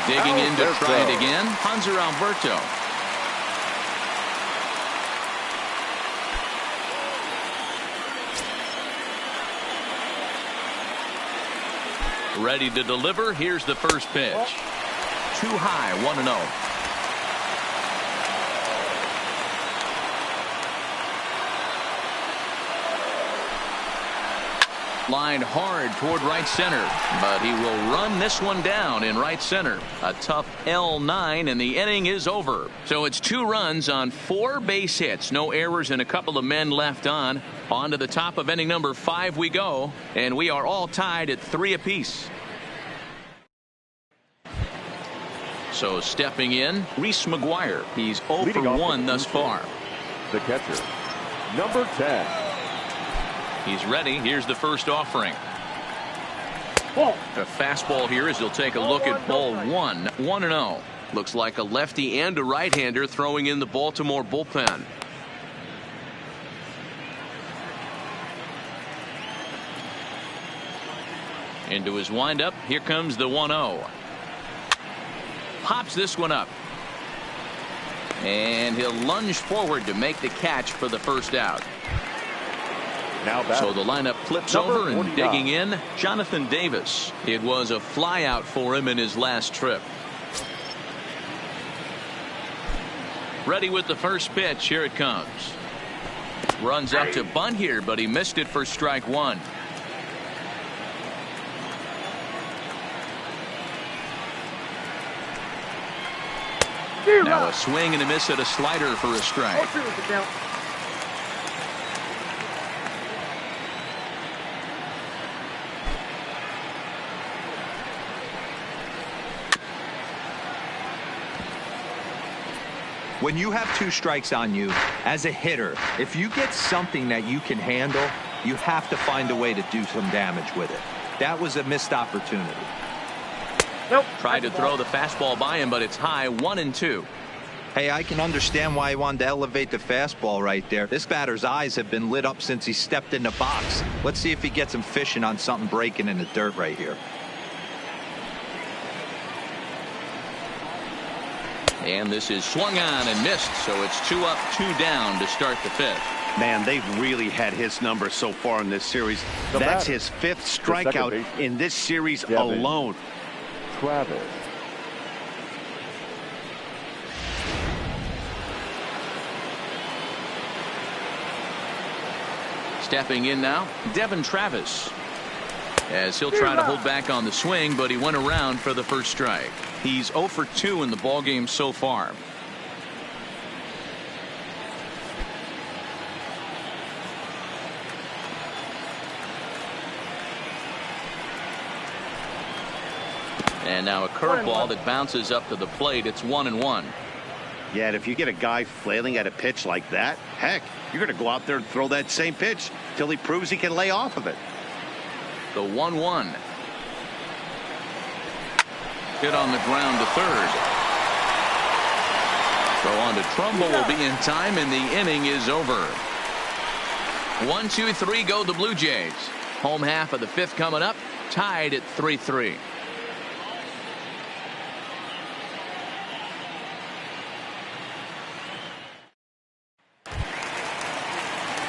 Digging in to try it again, Hanser Alberto. Ready to deliver. Here's the first pitch. Too high, 1-0. Line hard toward right center, but he will run this one down in right center. A tough L9, and the inning is over. So it's 2 runs on 4 base hits, no errors, and a couple of men left on. On to the top of inning number 5 we go, and we are all tied at 3 apiece. So stepping in, Reese McGuire. He's 0 for 1 thus far. The catcher, number 10. He's ready. Here's the first offering. A fastball here as he'll take a look at ball 1. 1-0. Looks like a lefty and a right-hander throwing in the Baltimore bullpen. Into his windup. Here comes the 1-0. Pops this one up. And he'll lunge forward to make the catch for the first out. So the lineup flips over, and digging in, Jonathan Davis. It was a flyout for him in his last trip. Ready with the first pitch. Here it comes. Runs up to bunt here, but he missed it for strike 1. Now a swing and a miss at a slider for a strike. When you have 2 strikes on you, as a hitter, if you get something that you can handle, you have to find a way to do some damage with it. That was a missed opportunity. Nope. Tried to throw the fastball by him, but it's high, 1-2. Hey, I can understand why he wanted to elevate the fastball right there. This batter's eyes have been lit up since he stepped in the box. Let's see if he gets him fishing on something breaking in the dirt right here. And this is swung on and missed, so it's 2 up, 2 down to start the 5th. Man, they've really had his number so far in this series. That's his 5th strikeout in this series alone. Travis. Stepping in now, Devin Travis. As he'll try to hold back on the swing, but he went around for the first strike. He's 0 for 2 in the ballgame so far. And now a curveball that bounces up to the plate. It's 1-1. Yeah, and if you get a guy flailing at a pitch like that, heck, you're going to go out there and throw that same pitch till he proves he can lay off of it. The 1-1. Hit on the ground to third. Throw on to Trumbull will be in time, and the inning is over. 1, 2, 3 go the Blue Jays. Home half of the 5th coming up, tied at 3-3.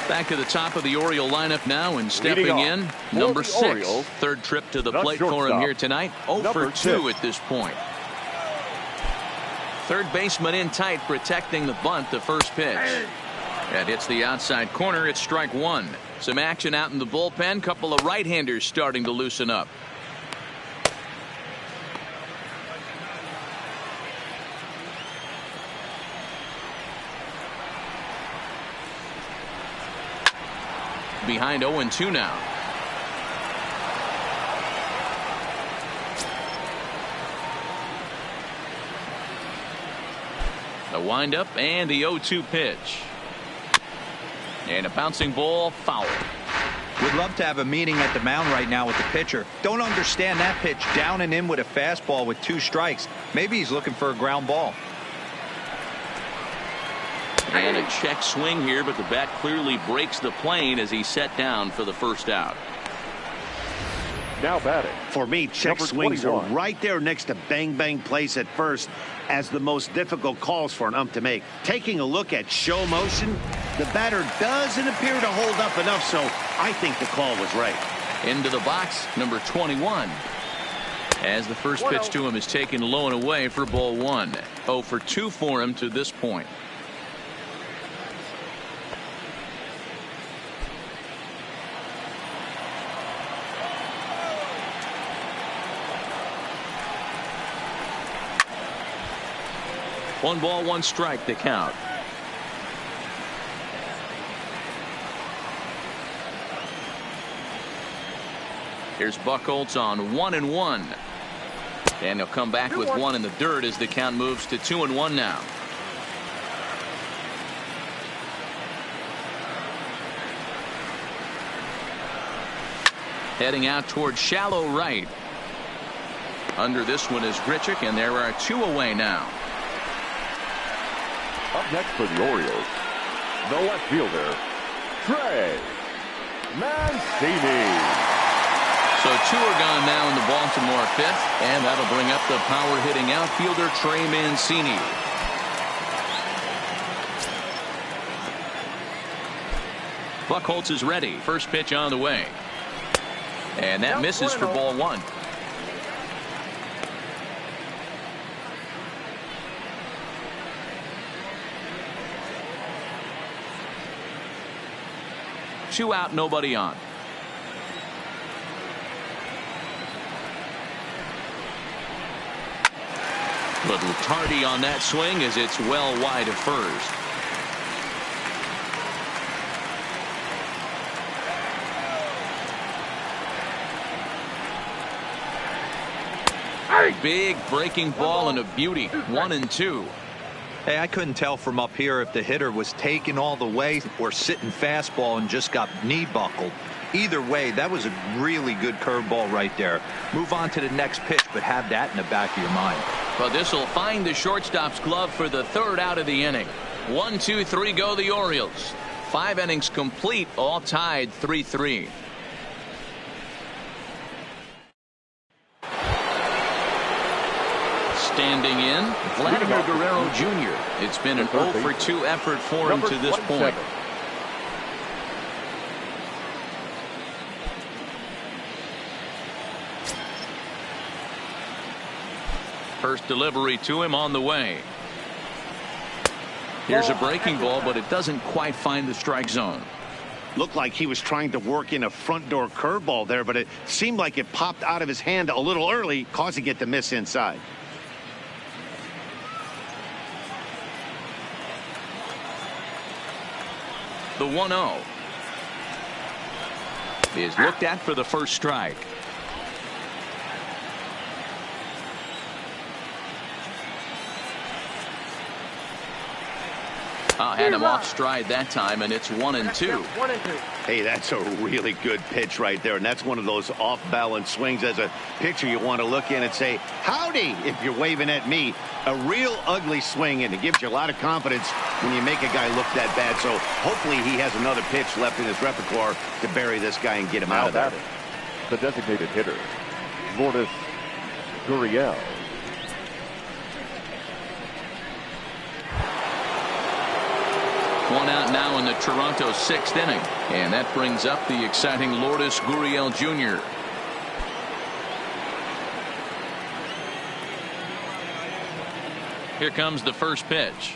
Back to the top of the Oriole lineup now, and stepping in, number 6. Orioles, third trip to the plate for him here tonight. 0 for 2 at this point. Third baseman in tight, protecting the bunt, the first pitch. That hits the outside corner. It's strike 1. Some action out in the bullpen. Couple of right-handers starting to loosen up. Behind 0-2 now. The windup and the 0-2 pitch. And a bouncing ball, foul. Would love to have a meeting at the mound right now with the pitcher. Don't understand that pitch down and in with a fastball with 2 strikes. Maybe he's looking for a ground ball. And a check swing here, but the bat clearly breaks the plane as he's set down for the first out. Now batting. For me, check swings are right there next to bang plays at first as the most difficult calls for an ump to make. Taking a look at show motion, the batter doesn't appear to hold up enough, so I think the call was right. Into the box, number 21. As the first pitch to him is taken low and away for ball 1. 0 for 2 for him to this point. One ball, one strike to count. Here's Buchholz on 1-1. And he'll come back with 1 in the dirt as the count moves to 2-1 now. Heading out towards shallow right. Under this one is Grichuk, and there are 2 away now. Up next for the Orioles, the left fielder, Trey Mancini. So 2 are gone now in the Baltimore 5th, and that'll bring up the power-hitting outfielder Trey Mancini. Buchholz is ready. First pitch on the way. And that misses for ball 1. Two out, nobody on. But tardy on that swing as it's well wide of first. Big breaking ball and a beauty. 1-2. Hey, I couldn't tell from up here if the hitter was taking all the way or sitting fastball and just got knee buckled. Either way, that was a really good curveball right there. Move on to the next pitch, but have that in the back of your mind. But this will find the shortstop's glove for the third out of the inning. 1, 2, 3 go the Orioles. 5 innings complete, all tied 3-3. Standing in, Vladimir Guerrero Jr. It's been an 0-for-2 effort for him to this point. First delivery to him on the way. Here's a breaking ball, but it doesn't quite find the strike zone. Looked like he was trying to work in a front door curveball there, but it seemed like it popped out of his hand a little early, causing it to miss inside. The 1-0 is looked at for the first strike. Had him off stride that time, and it's 1-2. Hey, that's a really good pitch right there, and that's one of those off-balance swings. As a pitcher, you want to look in and say, howdy, if you're waving at me. A real ugly swing, and it gives you a lot of confidence when you make a guy look that bad. So hopefully he has another pitch left in his repertoire to bury this guy and get him out of there. The designated hitter, Lourdes Gurriel. One out now in the Toronto 6th inning, and that brings up the exciting Lourdes Gurriel Jr. Here comes the first pitch,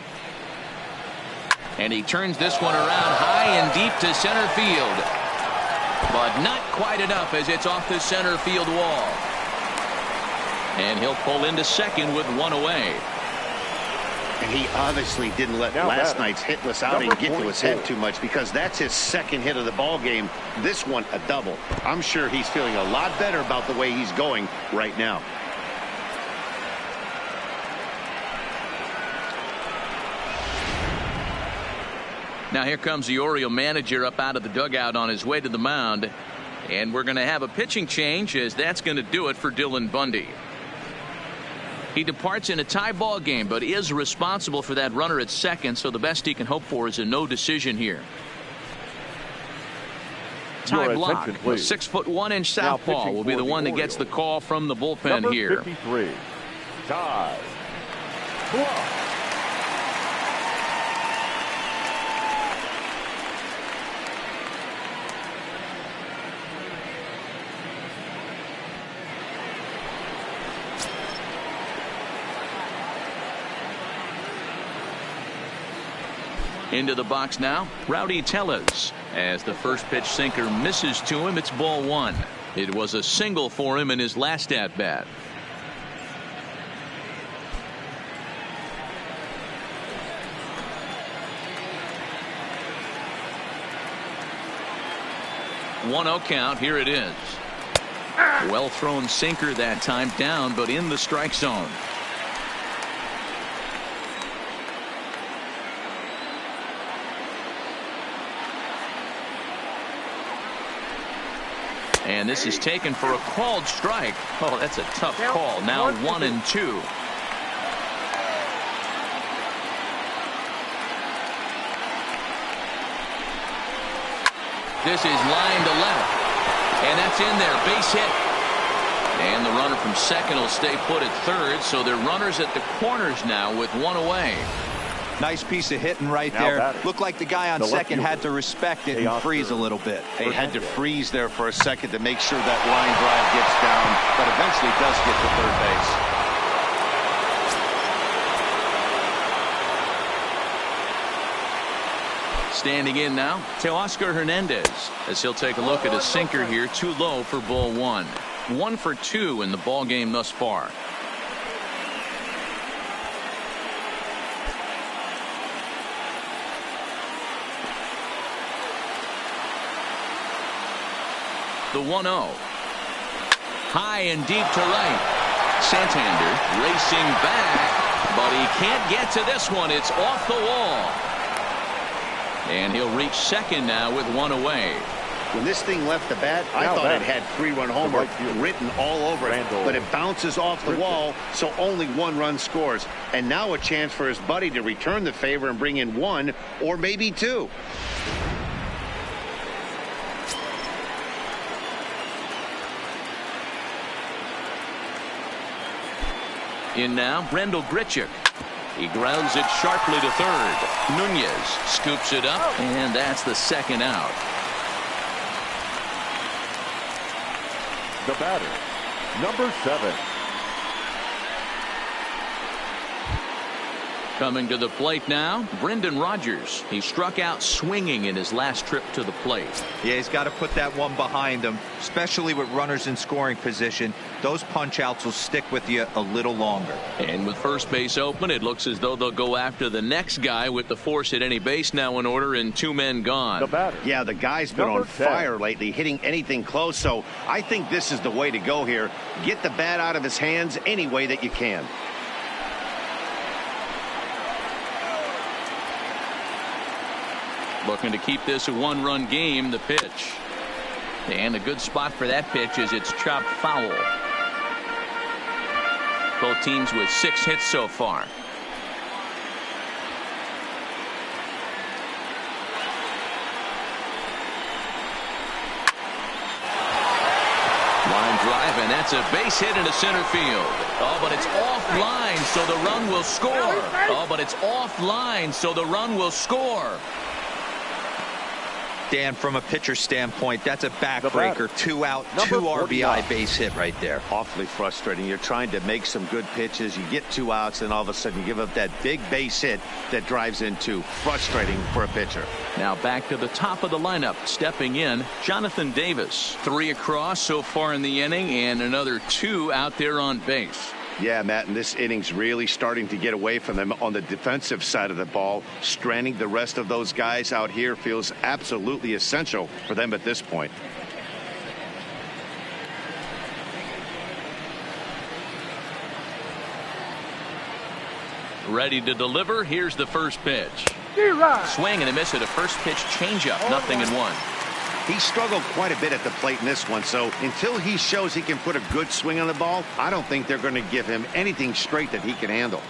and he turns this one around high and deep to center field, but not quite enough as it's off the center field wall, and he'll pull into second with one away. And he obviously didn't let last night's hitless outing get to his head too much, because that's his second hit of the ball game. This one a double. I'm sure he's feeling a lot better about the way he's going right now. Now here comes the Oriole manager up out of the dugout on his way to the mound, and we're going to have a pitching change, as that's going to do it for Dylan Bundy. He departs in a tie ball game, but is responsible for that runner at second, so the best he can hope for is a no decision here. Ty Block, a 6'1" southpaw, will be the one that gets the call from the bullpen here. Number 53, Ty Block. Into the box now, Rowdy Tellez. As the first pitch sinker misses to him, it's ball one. It was a single for him in his last at bat. One 0 count. Here it is. Well thrown sinker that time, down but in the strike zone. And this is taken for a called strike. Oh, that's a tough call. Now 1-2. This is line to left, and that's in there. Base hit. And the runner from second will stay put at third, so they're runners at the corners now with one away. Nice piece of hitting right there. Looked like the guy on second had to respect it and freeze a little bit. They had to freeze there for a second to make sure that line drive gets down, but eventually does get to third base. Standing in now, Teoscar Hernandez, as he'll take a look at a sinker here, too low for ball one. 1 for 2 in the ball game thus far. The 1-0. High and deep to right. Santander racing back, but he can't get to this one. It's off the wall. And he'll reach second now with one away. When this thing left the bat, I thought it had 3-run homer written all over it. But it bounces off the wall, so only 1 run scores. And now a chance for his buddy to return the favor and bring in 1 or maybe 2. In now, Brendel Grichuk. He grounds it sharply to third. Nunez scoops it up, and that's the second out. The batter, number 7. Coming to the plate now, Brendan Rodgers. He struck out swinging in his last trip to the plate. Yeah, he's got to put that one behind him, especially with runners in scoring position. Those punch outs will stick with you a little longer. And with first base open, it looks as though they'll go after the next guy with the force at any base now in order and 2 men gone. The batter. Yeah, the guy's been on fire lately, hitting anything close, so I think this is the way to go here. Get the bat out of his hands any way that you can. Looking to keep this a 1-run game. The pitch. And a good spot for that pitch is it's chopped foul. Both teams with 6 hits so far. Line drive, and that's a base hit into center field. Oh, but it's offline, so the run will score. Oh, but it's offline, so the run will score. Dan, from a pitcher standpoint, that's a backbreaker. 2 out, 2 RBI base hit right there. Awfully frustrating. You're trying to make some good pitches. You get 2 outs, and all of a sudden you give up that big base hit that drives in 2. Frustrating for a pitcher. Now back to the top of the lineup. Stepping in, Jonathan Davis. 3 across so far in the inning, and another 2 out there on base. Yeah, Matt, and this inning's really starting to get away from them on the defensive side of the ball. Stranding the rest of those guys out here feels absolutely essential for them at this point. Ready to deliver. Here's the first pitch. Swing and a miss at a first pitch changeup. 0-1. He struggled quite a bit at the plate in this one, so until he shows he can put a good swing on the ball, I don't think they're going to give him anything straight that he can handle.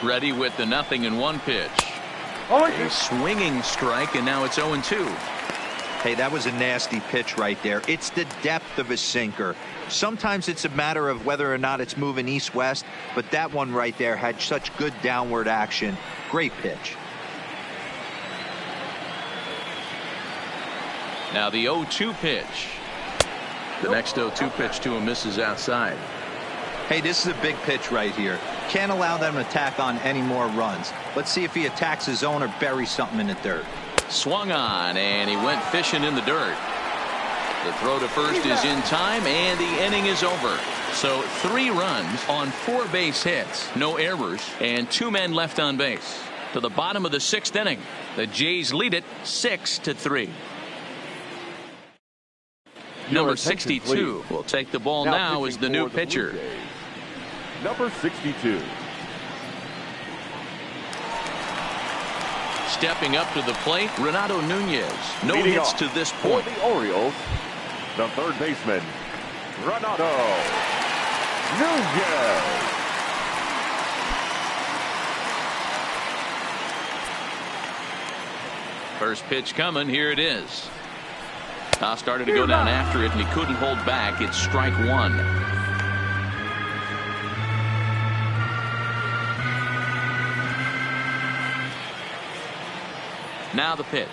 Ready with the 0-1 pitch. A swinging strike, and now it's 0-2. Hey, that was a nasty pitch right there. It's the depth of his sinker. Sometimes it's a matter of whether or not it's moving east-west, but that one right there had such good downward action. Great pitch. Now the 0-2 pitch. The next 0-2 pitch to him misses outside. Hey, this is a big pitch right here. Can't allow them to tack on any more runs. Let's see if he attacks his own or buries something in the dirt. Swung on, and he went fishing in the dirt. The throw to first is in time, and the inning is over. So 3 runs on 4 base hits, no errors, and 2 men left on base. To the bottom of the 6th inning, the Jays lead it 6-3. Number 62 will take the ball now as the new pitcher. Number 62. Stepping up to the plate, Renato Nunez. No hits to this point. For the Orioles, the third baseman, Renato Nunez. First pitch coming. Here it is. Toss started to go down after it, and he couldn't hold back. It's strike 1. Now the pitch.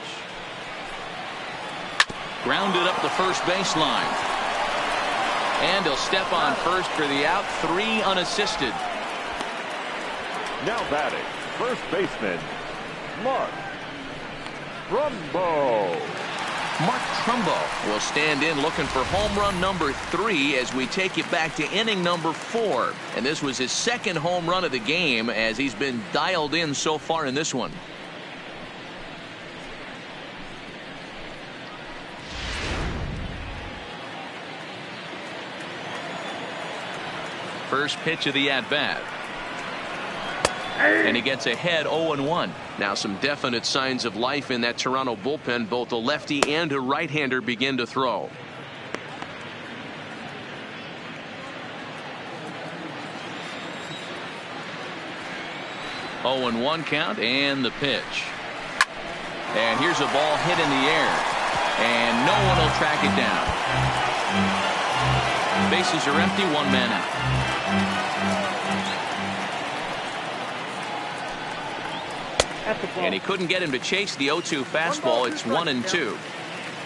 Grounded up the first baseline. And he'll step on first for the out. 3 unassisted. Now batting, first baseman, Mark Trumbo. Mark Trumbo will stand in looking for home run number 3 as we take it back to inning number 4. And this was his 2nd home run of the game as he's been dialed in so far in this one. First pitch of the at-bat. And he gets ahead 0-1. Now some definite signs of life in that Toronto bullpen. Both a lefty and a right-hander begin to throw. Oh, 0-1 count, and the pitch. And here's a ball hit in the air. And no one will track it down. Bases are empty, one man out. And he couldn't get him to chase the 0-2 fastball. It's 1-2.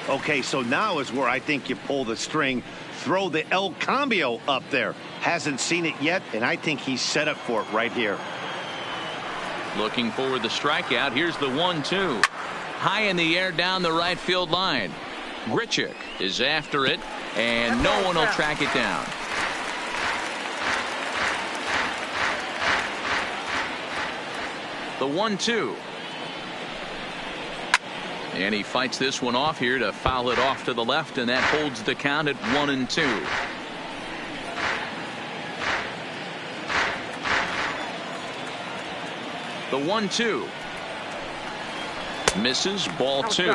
Okay, so now is where I think you pull the string. Throw the El Cambio up there. Hasn't seen it yet, and I think he's set up for it right here. Looking for the strikeout. Here's the 1-2. High in the air down the right field line. Grichuk is after it, and no one will track it down. The 1-2. And he fights this one off here to foul it off to the left, and that holds the count at 1-2. The 1-2. Misses, ball two.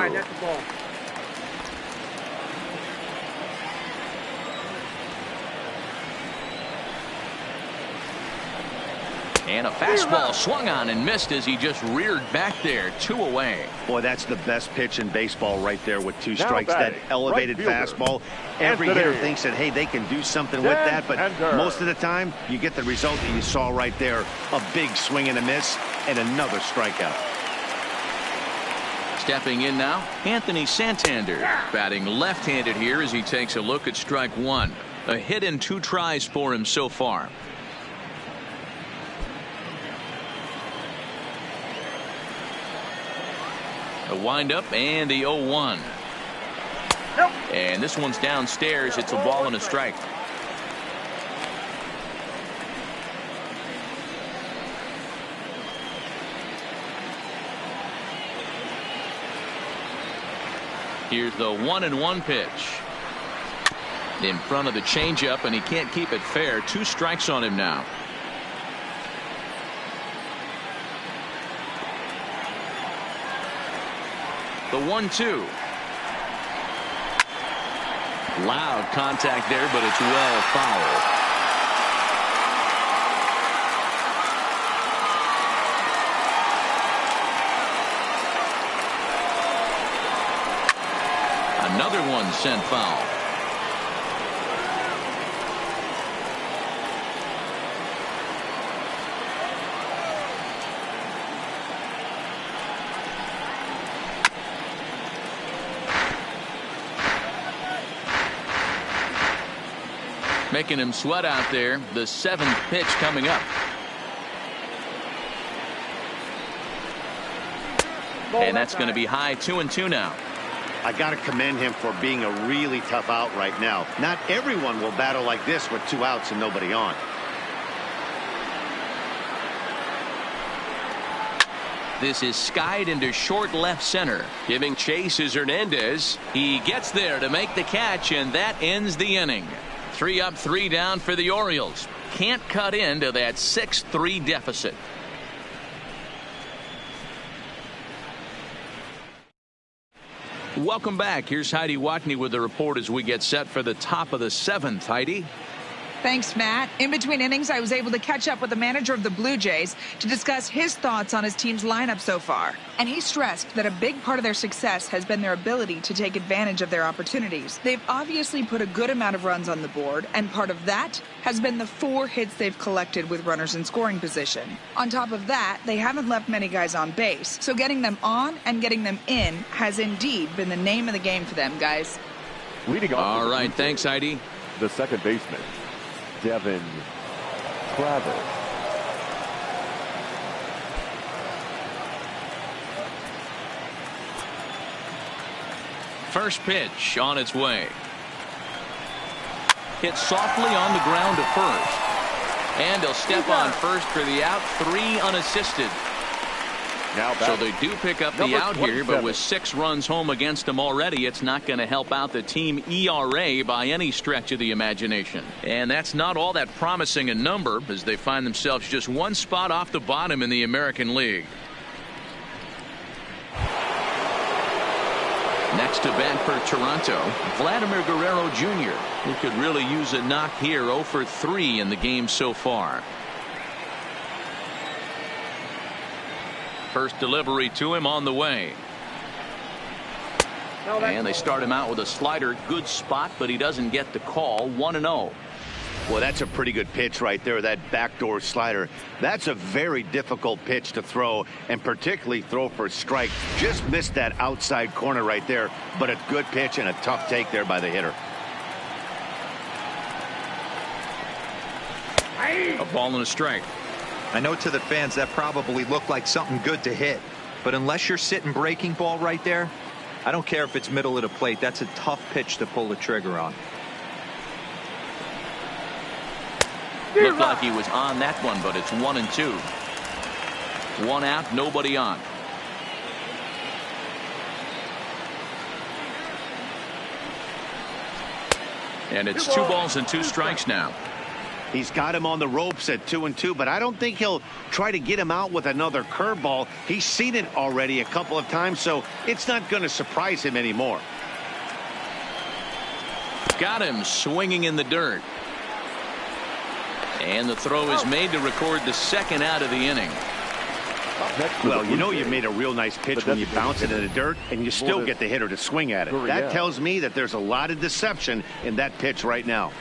And a fastball swung on and missed as he just reared back there. 2 away. Boy, that's the best pitch in baseball right there with 2 strikes. That elevated fastball. Every hitter thinks that, hey, they can do something with that, but most of the time you get the result that you saw right there. A big swing and a miss and another strikeout. Stepping in now, Anthony Santander, batting left-handed here as he takes a look at strike one. A hit in 2 tries for him so far. A windup and the 0-1. And this one's downstairs. It's a ball and a strike. Here's the 1-1 pitch. In front of the changeup, and he can't keep it fair. 2 strikes on him now. The 1-2. Loud contact there, but it's well fouled. Another one sent foul. Making him sweat out there. The 7th pitch coming up. And that's going to be high. 2-2 now. I got to commend him for being a really tough out right now. Not everyone will battle like this with 2 outs and nobody on. This is skied into short left center. Giving chase is Hernandez. He gets there to make the catch, and that ends the inning. 3 up, 3 down for the Orioles. Can't cut into that 6-3 deficit. Welcome back. Here's Heidi Watney with the report as we get set for the top of the 7th. Heidi. Thanks, Matt. In between innings, I was able to catch up with the manager of the Blue Jays to discuss his thoughts on his team's lineup so far. And he stressed that a big part of their success has been their ability to take advantage of their opportunities. They've obviously put a good amount of runs on the board, and part of that has been the 4 hits they've collected with runners in scoring position. On top of that, they haven't left many guys on base, so getting them on and getting them in has indeed been the name of the game for them, guys. All right, thanks, Heidi. The second baseman, Devin Travis. First pitch on its way. Hit softly on the ground to first. And he'll step on first for the out. 3 unassisted. So they do pick up the out here, but with 6 runs home against them already, it's not going to help out the team ERA by any stretch of the imagination. And that's not all that promising a number, as they find themselves just 1 spot off the bottom in the American League. Next to bat for Toronto, Vladimir Guerrero Jr., who could really use a knock here. 0 for 3 in the game so far. First delivery to him on the way. And they start him out with a slider. Good spot, but he doesn't get the call. 1-0. Well, that's a pretty good pitch right there, that backdoor slider. That's a very difficult pitch to throw, and particularly throw for a strike. Just missed that outside corner right there, but a good pitch and a tough take there by the hitter. A ball and a strike. I know to the fans that probably looked like something good to hit, but unless you're sitting breaking ball right there, I don't care if it's middle of the plate. That's a tough pitch to pull the trigger on. Looked like he was on that one, but it's 1-2. 1 out, nobody on. And it's 2 balls and 2 strikes now. He's got him on the ropes at 2-2, but I don't think he'll try to get him out with another curveball. He's seen it already a couple of times, so it's not going to surprise him anymore. Got him swinging in the dirt. And the throw is made to record the 2nd out of the inning. Well, you know you made a real nice pitch when you bounce it in the dirt and you still get the hitter to swing at it. That tells me that there's a lot of deception in that pitch right now.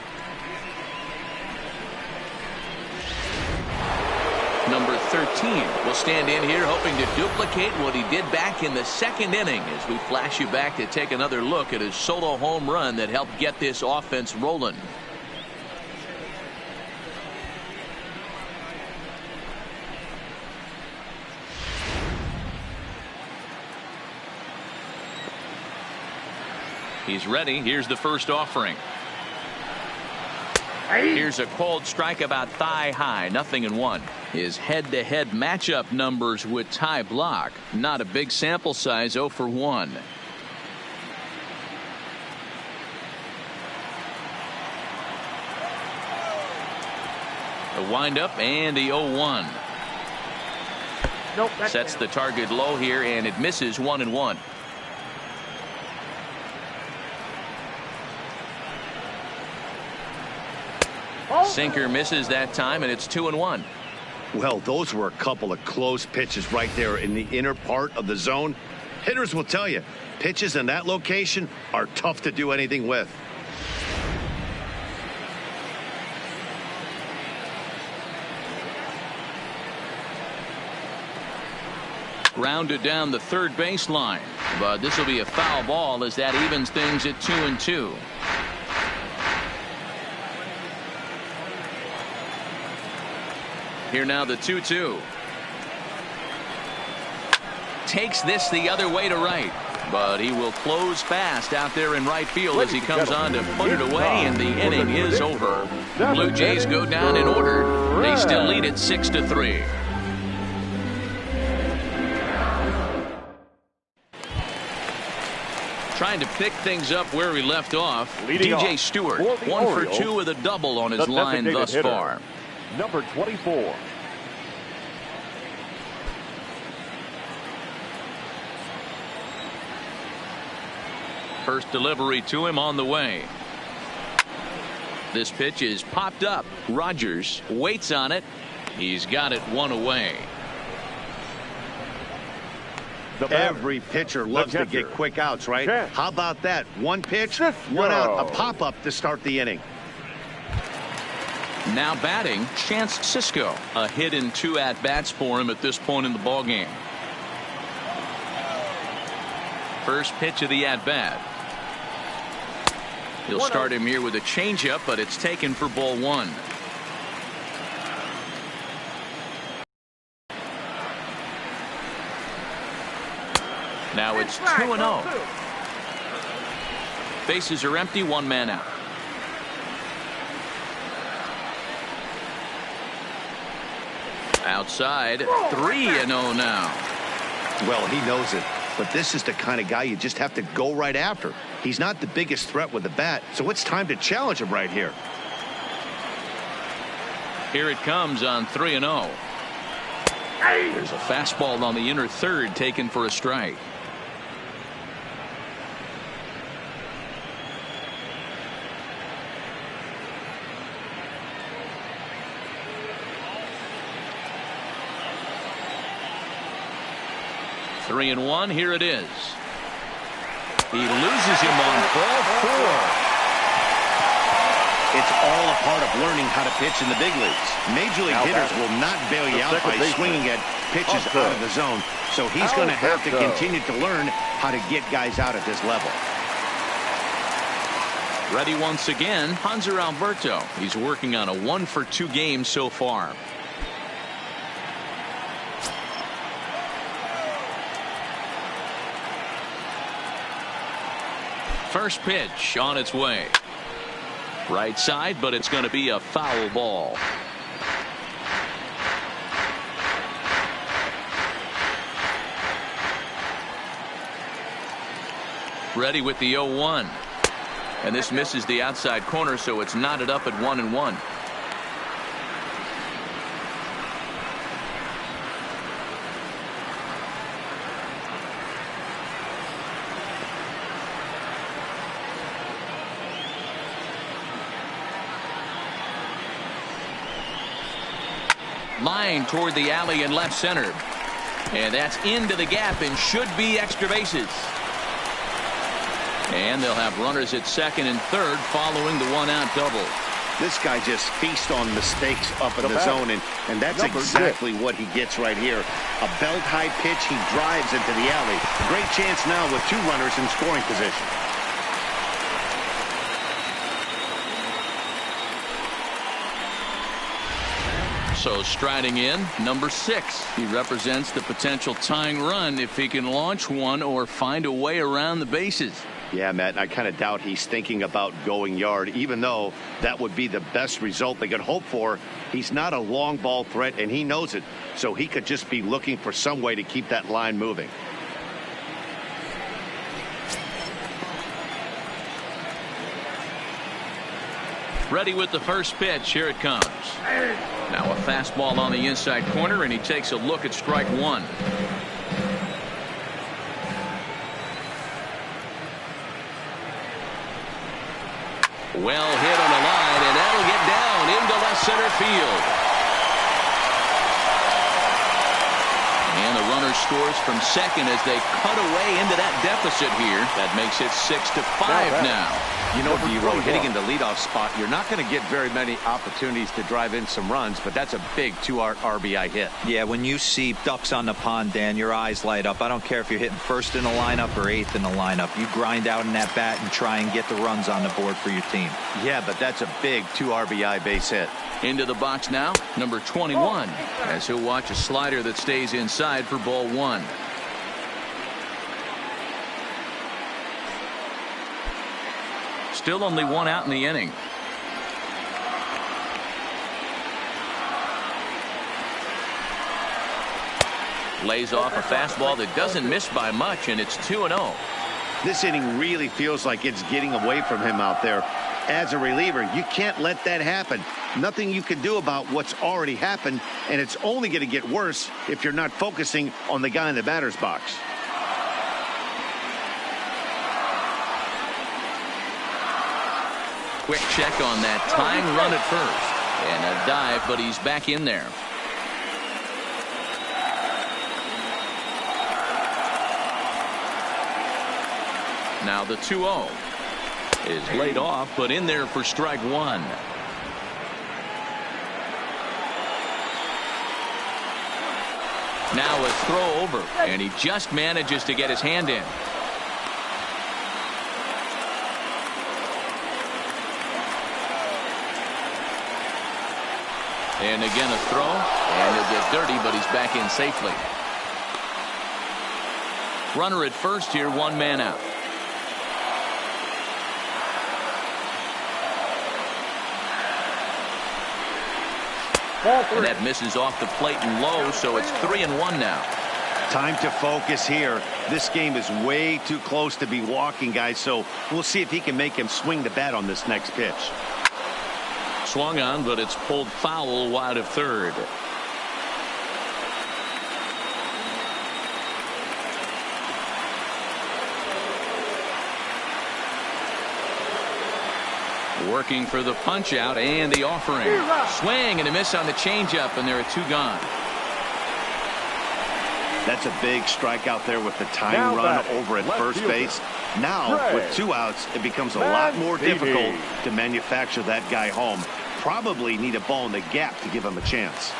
Number 13 will stand in here hoping to duplicate what he did back in the 2nd inning, as we flash you back to take another look at his solo home run that helped get this offense rolling. He's ready. Here's the first offering. Here's a cold strike about thigh high. 0-1. His head-to-head matchup numbers with Ty Block. Not a big sample size. 0 for 1. The windup and the 0-1. Nope, sets the target low here, and it misses. 1-1. Sinker misses that time, and it's 2-1. Well, those were a couple of close pitches right there in the inner part of the zone. Hitters will tell you, pitches in that location are tough to do anything with. Grounded down the third baseline, but this will be a foul ball as that evens things at 2-2. Here now the 2-2. Takes this the other way to right, but he will close fast out there in right field as he comes on to put it away, and the inning is over. Blue Jays go down in order. They still lead it 6-3. Trying to pick things up where we left off. DJ Stewart, 1 for 2 with a double on his line thus far. Number 24. First delivery to him on the way. This pitch is popped up. Rogers waits on it. He's got it 1 away. Every pitcher loves to get quick outs, right? How about that? 1 pitch, 1 out, a pop-up to start the inning. Now batting, Chance Sisco. A hit in 2 at-bats for him at this point in the ballgame. First pitch of the at-bat. He'll start him here with a changeup, but it's taken for ball 1. Now it's 2-0. Bases are empty, 1 man out. Outside, 3-0 now. Well, he knows it, but this is the kind of guy you just have to go right after. He's not the biggest threat with the bat, so it's time to challenge him right here. Here it comes on 3-0. There's a fastball on the inner third taken for a strike. Three and one. Here it is. He loses him on ball 4. It's all a part of learning how to pitch in the big leagues. Major league hitters will not bail you out by swinging at pitches out of the zone. So he's going to have to continue to learn how to get guys out at this level. Ready once again, Hanser Alberto. He's working on a 1-for-2 game so far. First pitch on its way. Right side, but it's going to be a foul ball. Ready with the 0-1. And this misses the outside corner, so it's knotted up at 1-1. Line toward the alley in left center. And that's into the gap and should be extra bases. And they'll have runners at second and third following the one-out double. This guy just feasts on mistakes up in the zone, and that's exactly what he gets right here. A belt-high pitch, he drives into the alley. Great chance now with 2 runners in scoring position. So striding in, number 6. He represents the potential tying run if he can launch one or find a way around the bases. Yeah, Matt, I kind of doubt he's thinking about going yard, even though that would be the best result they could hope for. He's not a long ball threat, and he knows it, so he could just be looking for some way to keep that line moving. Ready with the first pitch. Here it comes. Now a fastball on the inside corner, and he takes a look at strike 1. Well hit on the line, and that'll get down into left center field. And the runner scores from second as they cut away into that deficit here. That makes it 6-5 now. You know, D-Row, hitting in the leadoff spot, you're not going to get very many opportunities to drive in some runs, but that's a big 2-RBI hit. Yeah, when you see ducks on the pond, Dan, your eyes light up. I don't care if you're hitting first in the lineup or 8th in the lineup. You grind out in that bat and try and get the runs on the board for your team. Yeah, but that's a big 2-RBI base hit. Into the box now, number 21, as he'll watch a slider that stays inside for ball 1. Still only 1 out in the inning. Lays off a fastball that doesn't miss by much, and it's 2-0. This inning really feels like it's getting away from him out there. As a reliever, you can't let that happen. Nothing you can do about what's already happened, and it's only going to get worse if you're not focusing on the guy in the batter's box. Quick check on that tying run at first. And a dive, but he's back in there. Now the 2-0 is laid off, but in there for strike 1. Now a throw over, and he just manages to get his hand in. And again a throw, and he'll get dirty, but he's back in safely. Runner at first here, 1 man out. And that misses off the plate and low, so it's 3-1 now. Time to focus here. This game is way too close to be walking, guys, so we'll see if he can make him swing the bat on this next pitch. Swung on, but it's pulled foul wide of third. Working for the punch out and the offering. Swing and a miss on the changeup, and there are 2 gone. That's a big strikeout there with the tying Now run over at first fielder. base. Now, with 2 outs, it becomes a lot more difficult to manufacture that guy home. Probably need a ball in the gap to give him a chance.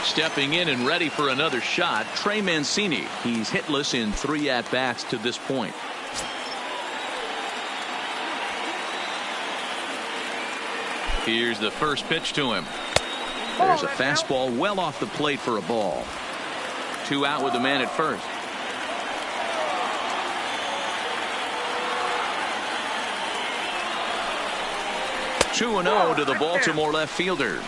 Stepping in and ready for another shot, Trey Mancini. He's hitless in 3 at-bats to this point. Here's the first pitch to him. There's a fastball well off the plate for a ball. 2 out with the man at first. Two 2-0 to the Baltimore left fielder.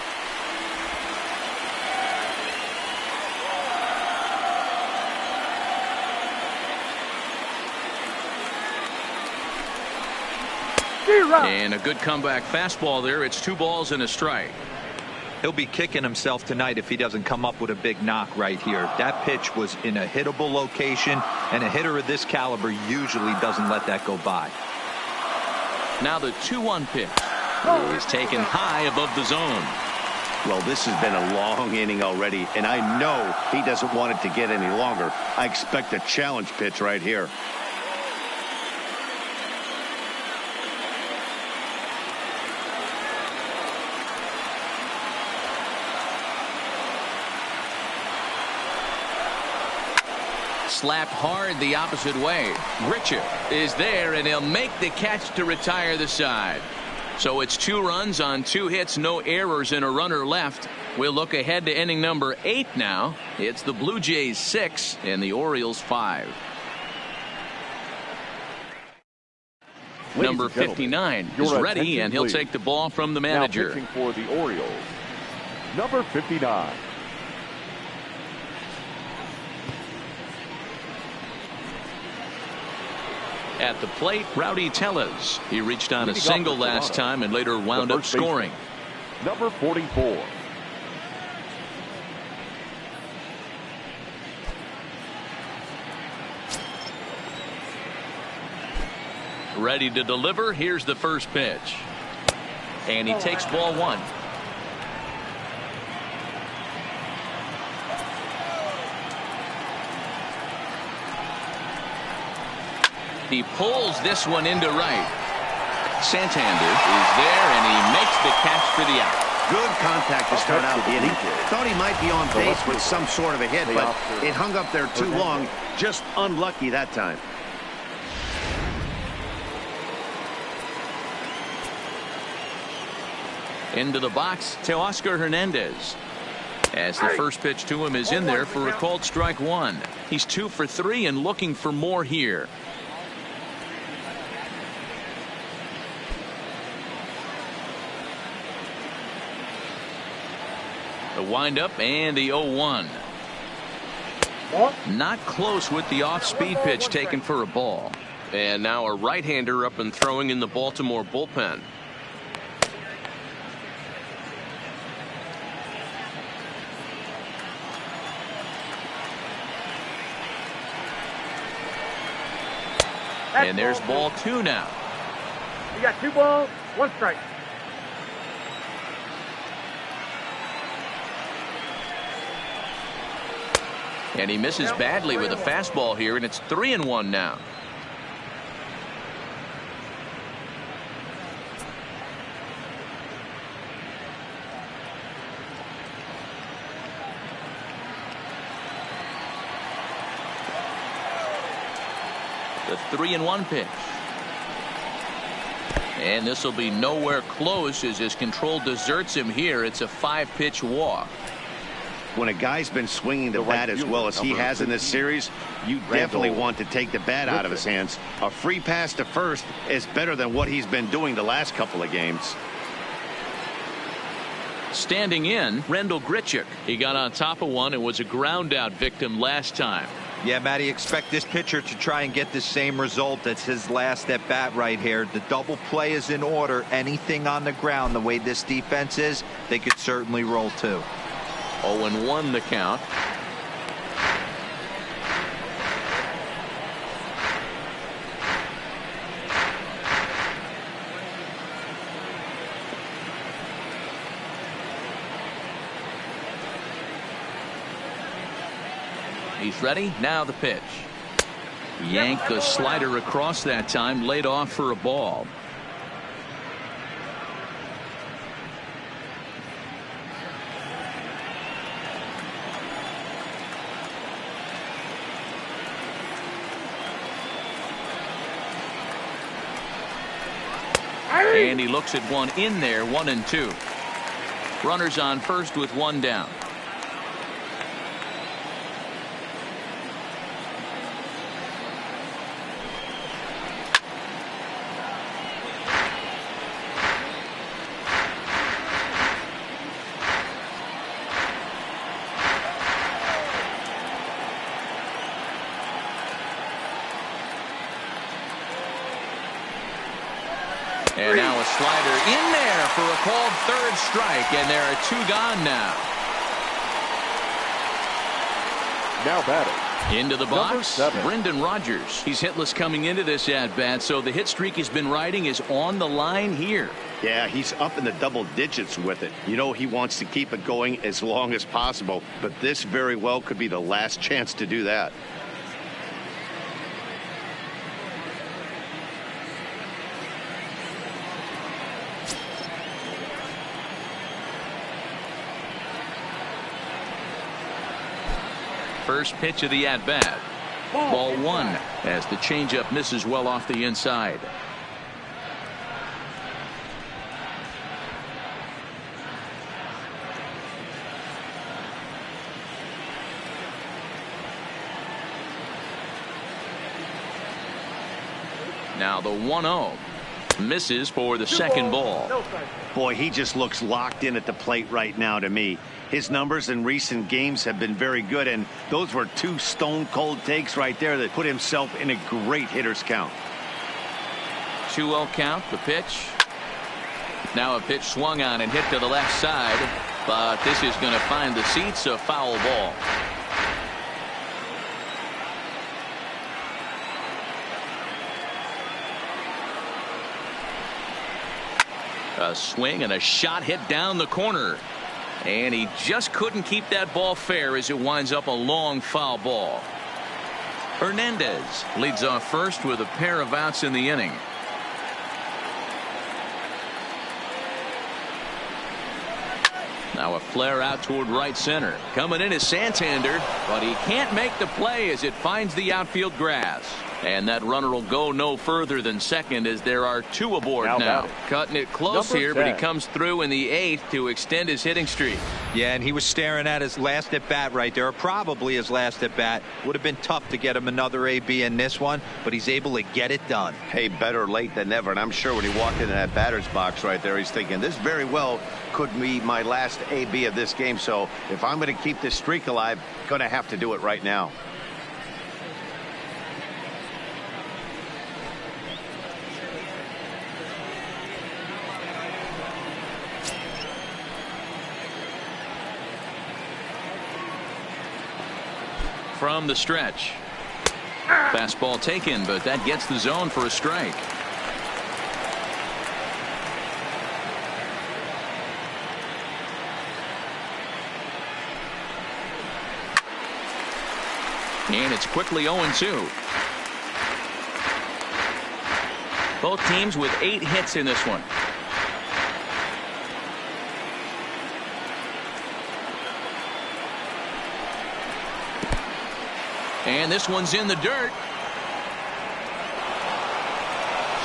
And a good comeback fastball there. It's 2 balls and a strike. He'll be kicking himself tonight if he doesn't come up with a big knock right here. That pitch was in a hittable location, and a hitter of this caliber usually doesn't let that go by. Now the 2-1 pitch is taken high above the zone. Well, this has been a long inning already, and I know he doesn't want it to get any longer. I expect a challenge pitch right here. Slapped hard the opposite way. Richard is there, and he'll make the catch to retire the side. So it's 2 runs on 2 hits, no errors, and a runner left. We'll look ahead to inning number 8 now. It's the Blue Jays 6 and the Orioles 5. Number 59 is ready, and he'll take the ball from the manager. Now pitching for the Orioles, number 59. At the plate, Rowdy Tellez. He reached on a single last time and later wound up scoring. Number 44. Ready to deliver. Here's the first pitch. And he takes ball 1. He pulls this one into right. Santander is there, and he makes the catch for the out. Good contact to start out the inning. Thought he might be on base with some sort of a hit, but it hung up there too long. Just unlucky that time. Into the box, Teoscar Hernandez. As the first pitch to him is in there for a called strike 1. He's 2 for 3 and looking for more here. The windup and the 0-1. Not close with the off-speed pitch taken for a ball. And now a right-hander up and throwing in the Baltimore bullpen. And there's ball 2 now. You got 2 balls, 1 strike. And he misses badly with a fastball here, and it's 3-1 now. The 3-1 pitch. And this will be nowhere close as his control deserts him here. It's a 5-pitch walk. When a guy's been swinging the bat as well as he has in this series, you definitely want to take the bat out of his hands. A free pass to first is better than what he's been doing the last couple of games. Standing in, Rendell Grichuk. He got on top of one and was a ground out victim last time. Yeah, Matty, expect this pitcher to try and get the same result. That's his last at bat right here. The double play is in order. Anything on the ground, the way this defense is, they could certainly roll too. 0-1 the count. He's ready. Now the pitch. Yanked the slider across that time. Laid off for a ball. And he looks at one in there. 1-2. Runners on first with one down. And now a slider in there for a called third strike, and there are two gone now. Now batting. Into the box, Brendan Rodgers. He's hitless coming into this at-bat, so the hit streak he's been riding is on the line here. Yeah, he's up in the double digits with it. You know he wants to keep it going as long as possible, but this very well could be the last chance to do that. First pitch of the at-bat. Ball one as the changeup misses well off the inside. Now the 1-0 misses for the second ball. Boy, he just looks locked in at the plate right now to me. His numbers in recent games have been very good, and those were two stone-cold takes right there that put himself in a great hitter's count. 2-0 count, the pitch. Now a pitch swung on and hit to the left side, but this is going to find the seats, a foul ball. A swing and a shot hit down the corner. And he just couldn't keep that ball fair as it winds up a long foul ball. Hernandez leads off first with a pair of outs in the inning. Now a flare out toward right center. Coming in is Santander, but he can't make the play as it finds the outfield grass. And that runner will go no further than second as there are two aboard now. Cutting it close here, but he comes through in the eighth to extend his hitting streak. Yeah, and he was staring at his last at bat right there, or probably his last at bat. Would have been tough to get him another AB in this one, but he's able to get it done. Hey, better late than never. And I'm sure when he walked into that batter's box right there, he's thinking this very well could be my last AB of this game. So if I'm going to keep this streak alive, going to have to do it right now. From the stretch. Fastball taken, but that gets the zone for a strike. And it's quickly 0-2. Both teams with 8 hits in this one. And this one's in the dirt.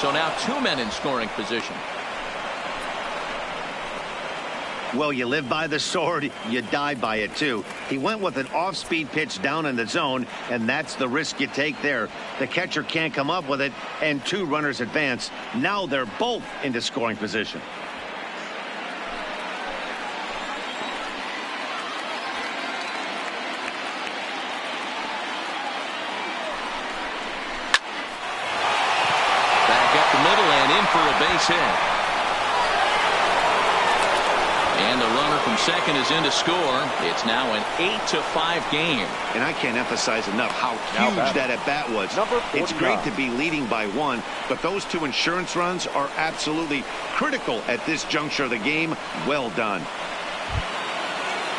So now 2 men in scoring position. Well, you live by the sword, you die by it too. He went with an off-speed pitch down in the zone, and that's the risk you take there. The catcher can't come up with it, and 2 runners advance. Now they're both into scoring position. a base hit. And the runner from second is in to score. It's now an 8-5 game. And I can't emphasize enough how huge that at-bat was. It's great to be leading by one, but those two insurance runs are absolutely critical at this juncture of the game. Well done.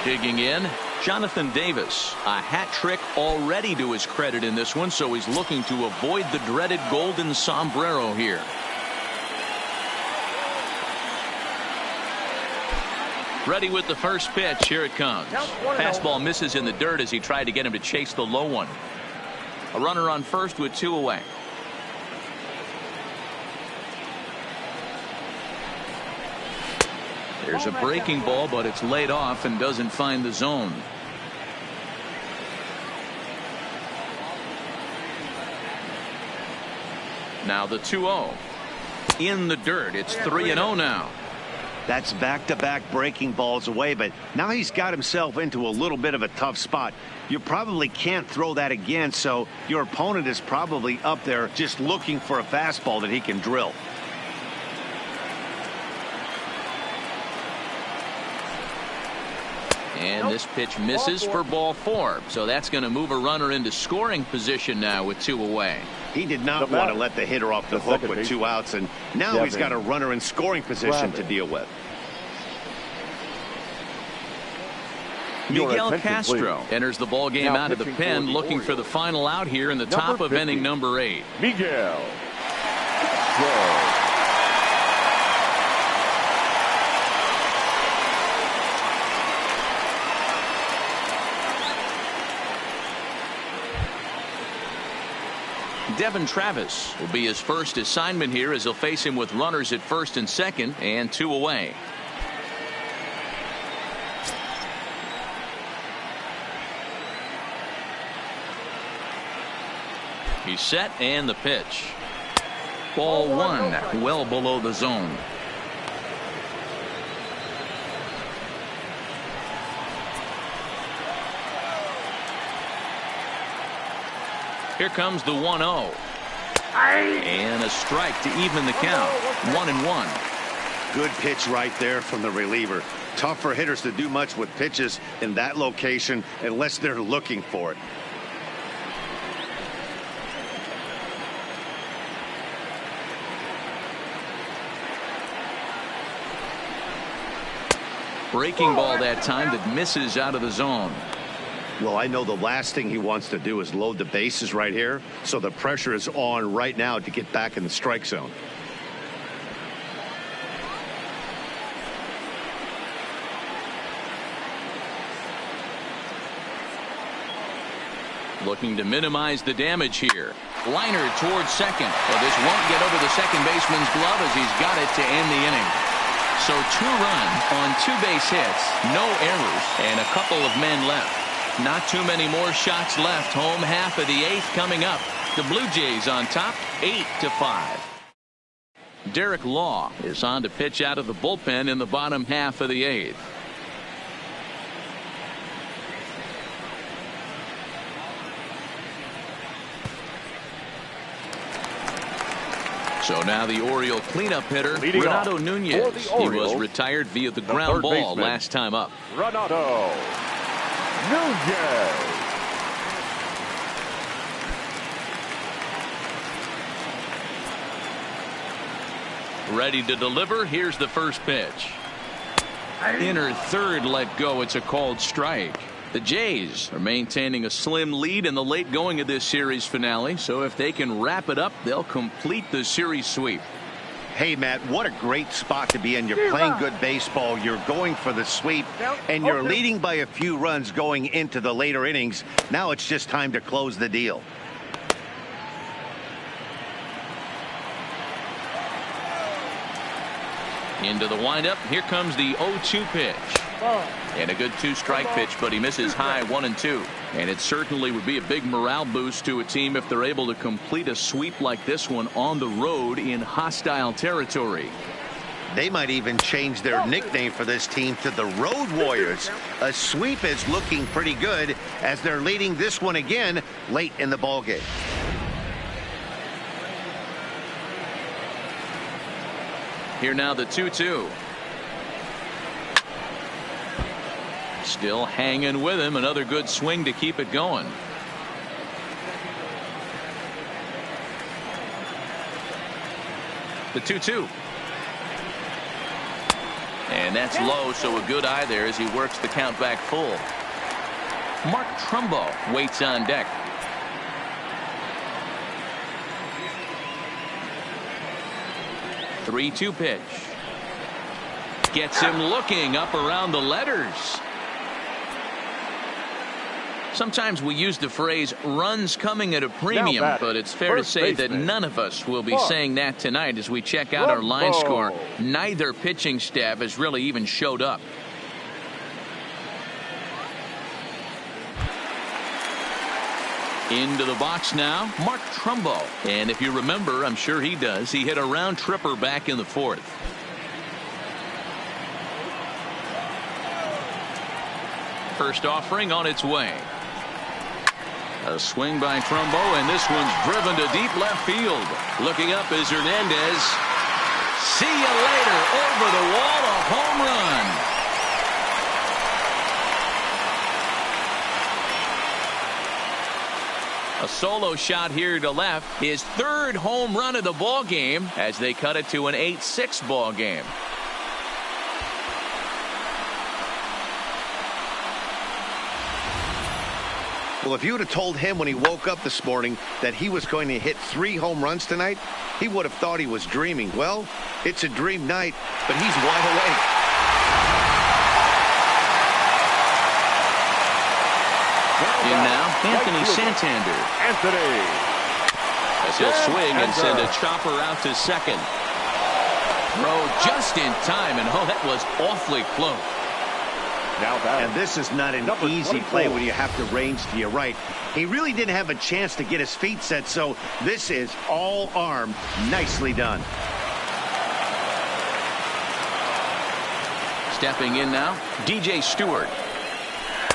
Digging in, Jonathan Davis. A hat trick already to his credit in this one, so he's looking to avoid the dreaded golden sombrero here. Ready with the first pitch. Here it comes. Fastball misses in the dirt as he tried to get him to chase the low one. A runner on first with 2 away. There's a breaking ball, but it's laid off and doesn't find the zone. Now the 2-0. In the dirt. It's 3-0 now. That's back-to-back breaking balls away, but now he's got himself into a little bit of a tough spot. You probably can't throw that again, so your opponent is probably up there just looking for a fastball that he can drill. And this pitch misses for ball 4. So that's going to move a runner into scoring position now with 2 away. He did not want to let the hitter off the hook with 2 outs, and now he's got a runner in scoring position to deal with. Miguel Castro enters the ball game out of the pen, looking for the final out here in the top of inning number 8. Miguel Castro. Devin Travis will be his first assignment here as he'll face him with runners at first and second and 2 away. He's set and the pitch. Ball 1, well below the zone. Here comes the 1-0. And a strike to even the count. 1-1. Good pitch right there from the reliever. Tough for hitters to do much with pitches in that location unless they're looking for it. Breaking ball that time that misses out of the zone. Well, I know the last thing he wants to do is load the bases right here, so the pressure is on right now to get back in the strike zone. Looking to minimize the damage here. Liner towards second. Well, this won't get over the second baseman's glove as he's got it to end the inning. So 2 runs on 2 base hits, no errors, and a couple of men left. Not too many more shots left. Home half of the 8th coming up. The Blue Jays on top, 8-5. Derek Law is on to pitch out of the bullpen in the bottom half of the 8th. So now the Oriole cleanup hitter, Renato Nunez. He was retired via the ground ball last time up. Renato Nunez. Ready to deliver. Here's the first pitch. Inner third let go. It's a called strike. The Jays are maintaining a slim lead in the late going of this series finale. So if they can wrap it up, they'll complete the series sweep. Hey, Matt, what a great spot to be in. You're playing good baseball. You're going for the sweep, and you're leading by a few runs going into the later innings. Now it's just time to close the deal. Into the windup. Here comes the 0-2 pitch. And a good 2-strike pitch, but he misses high 1-2. And it certainly would be a big morale boost to a team if they're able to complete a sweep like this one on the road in hostile territory. They might even change their nickname for this team to the Road Warriors. A sweep is looking pretty good as they're leading this one again late in the ballgame. Here now the 2-2. Still hanging with him. Another good swing to keep it going. The 2-2. And that's low, so a good eye there as he works the count back full. Mark Trumbo waits on deck. The 3-2 pitch. Gets him looking up around the letters. Sometimes we use the phrase runs coming at a premium, but it's fair to say that none of us will be saying that tonight as we check out our line score. Neither pitching staff has really even showed up. Into the box now, Mark Trumbo. And if you remember, I'm sure he does, he hit a round tripper back in the 4th. First offering on its way. A swing by Trumbo, and this one's driven to deep left field. Looking up is Hernandez. See you later. Over the wall, a home run. A solo shot here to left. His 3rd home run of the ball game as they cut it to an 8-6 ball game. Well, if you would have told him when he woke up this morning that he was going to hit 3 home runs tonight, he would have thought he was dreaming. Well, it's a dream night, but he's wide awake. In now, Anthony Santander. As he'll swing and send a chopper out to second. Throw just in time, and oh, that was awfully close. And this is not an easy play when you have to range to your right. He really didn't have a chance to get his feet set, so this is all arm. Nicely done. Stepping in now, DJ Stewart.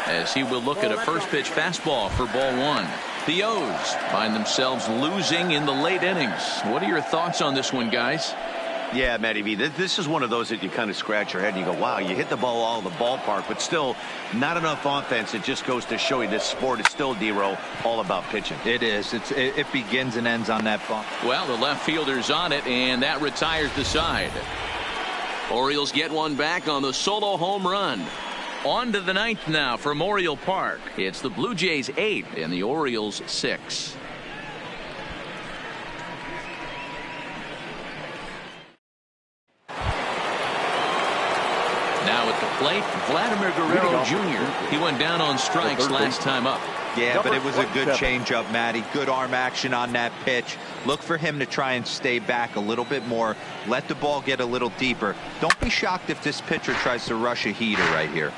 As he will look at a first pitch fastball for ball 1. The O's find themselves losing in the late innings. What are your thoughts on this one, guys? Yeah, Matty V, this is one of those that you kind of scratch your head and you go, wow, you hit the ball all in the ballpark, but still not enough offense. It just goes to show you this sport is still, D-Row, all about pitching. It is. It begins and ends on that bump. Well, the left fielder's on it, and that retires the side. Orioles get one back on the solo home run. On to the 9th now for Memorial Park. It's the Blue Jays 8 and the Orioles 6. Now at the plate, Vladimir Guerrero Jr. He went down on strikes last time up. Yeah, but it was a good changeup, Matty. Good arm action on that pitch. Look for him to try and stay back a little bit more. Let the ball get a little deeper. Don't be shocked if this pitcher tries to rush a heater right here.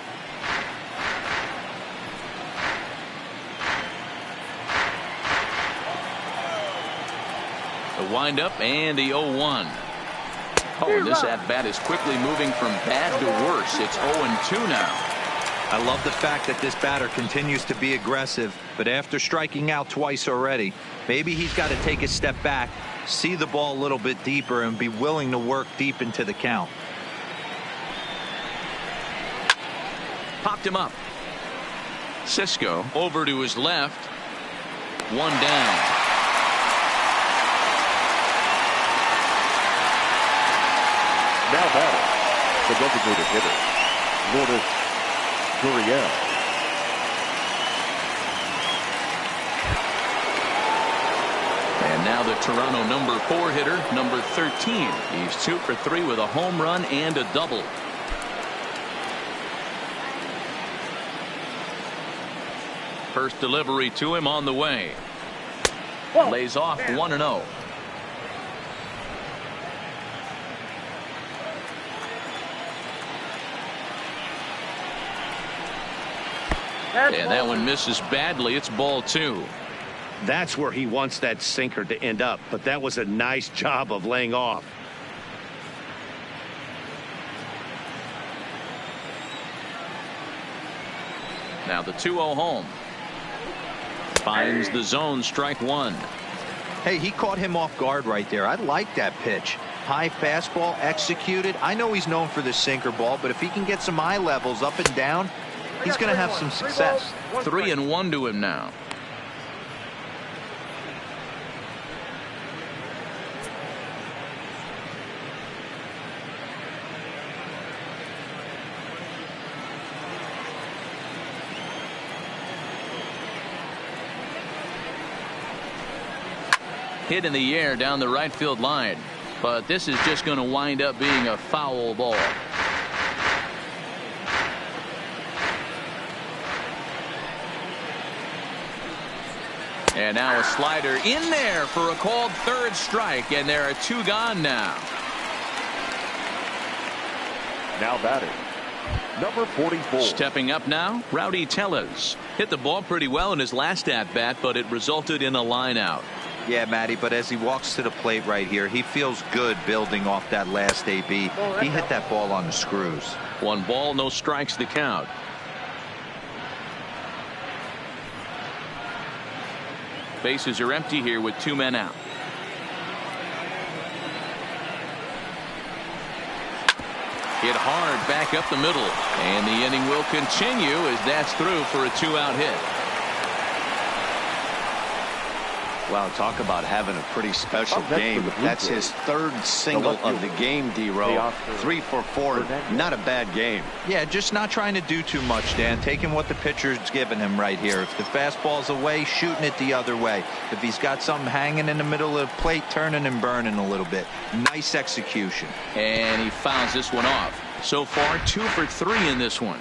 The windup and the 0-1. Oh, and this at-bat is quickly moving from bad to worse. It's 0-2 now. I love the fact that this batter continues to be aggressive, but after striking out twice already, maybe he's got to take a step back, see the ball a little bit deeper, and be willing to work deep into the count. Popped him up. Cisco over to his left. One down. Now batting, the designated hitter, Lourdes Gurriel. And now the Toronto number 4 hitter, number 13. He's 2 for 3 with a home run and a double. First delivery to him on the way. Lays off 1-0. And that one misses badly. It's ball 2. That's where he wants that sinker to end up, but that was a nice job of laying off. Now the 2-0 home. Finds the zone, strike 1. Hey, he caught him off guard right there. I like that pitch. high fastball executed. I know he's known for the sinker ball, but if he can get some eye levels up and down, he's going to have some success. 3-1 to him now. Hit in the air down the right field line, but this is just going to wind up being a foul ball. And now a slider in there for a called third strike, and there are 2 gone now. Now batting, number 44. Stepping up now, Rowdy Tellez. Hit the ball pretty well in his last at-bat, but it resulted in a line out. Yeah, Matty, but as he walks to the plate right here, he feels good building off that last AB. He hit that ball on the screws. 1 ball, no strikes to count. Bases are empty here with 2 men out. Hit hard back up the middle, and the inning will continue as that's through for a 2-out hit. Wow, talk about having a pretty special game. That's his 3rd single of the game, D-Row. 3 for 4. Not a bad game. Yeah, just not trying to do too much, Dan. Taking what the pitcher's giving him right here. If the fastball's away, shooting it the other way. If he's got something hanging in the middle of the plate, turning and burning a little bit. Nice execution. And he fouls this one off. So far, 2 for 3 in this one.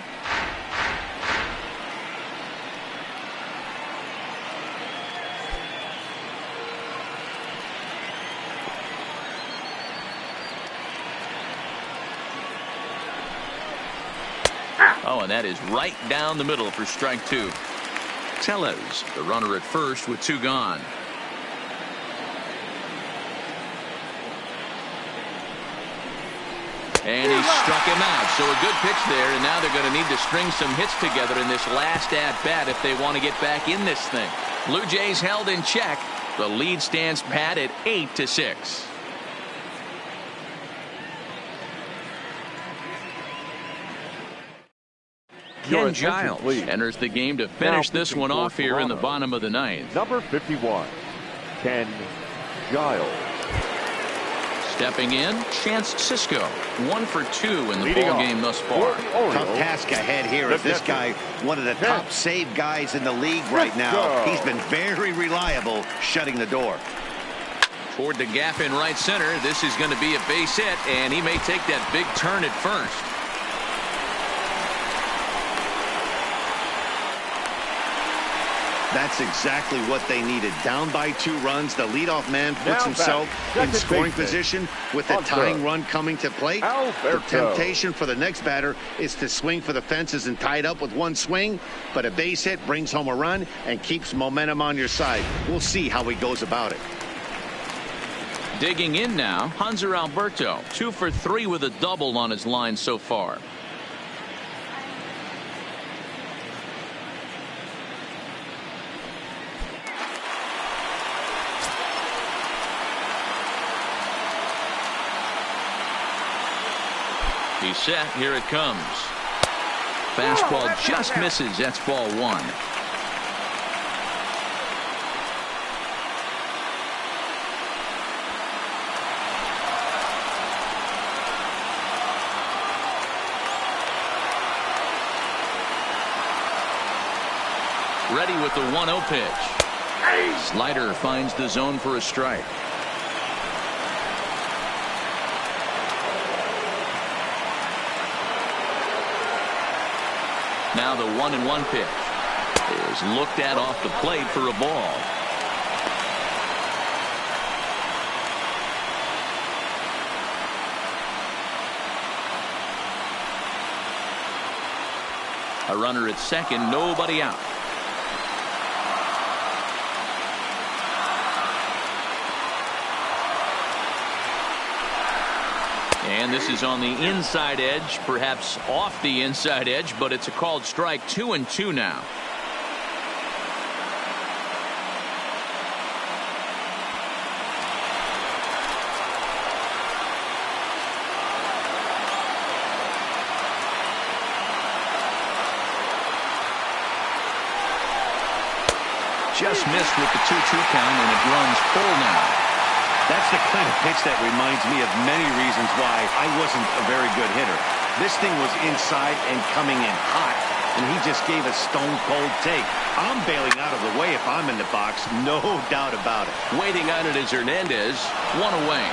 Oh, and that is right down the middle for strike 2. Tellez, the runner at first with 2 gone. And he struck him out. So a good pitch there, and now they're going to need to string some hits together in this last at-bat if they want to get back in this thing. Blue Jays held in check. The lead stands pat at 8-6. Ken Giles enters the game to finish this one off here in the bottom of the 9th. Number 51, Ken Giles. Stepping in, Chance Sisco. 1 for 2 in the ball game thus far. Tough task ahead here as this guy, one of the top save guys in the league right now. He's been very reliable shutting the door. Toward the gap in right center. This is going to be a base hit, and he may take that big turn at first. That's exactly what they needed. Down by 2 runs, the leadoff man puts himself in scoring position with the tying run coming to plate. The temptation for the next batter is to swing for the fences and tie it up with 1 swing, but a base hit brings home a run and keeps momentum on your side. We'll see how he goes about it. Digging in now, Hanser Alberto. 2 for 3 with a double on his line so far. He's set. Here it comes. Fastball just misses. That's ball 1. Ready with the 1-0 pitch. Slider finds the zone for a strike. Now the 1-1 pitch is looked at off the plate for a ball. A runner at second, nobody out. And this is on the inside edge, perhaps off the inside edge, but it's a called strike. 2-2 now. Just missed with the 2-2 count, and it runs full now. That's the kind of pitch that reminds me of many reasons why I wasn't a very good hitter. This thing was inside and coming in hot, and he just gave a stone-cold take. I'm bailing out of the way if I'm in the box, no doubt about it. Waiting on it is Hernandez, one away.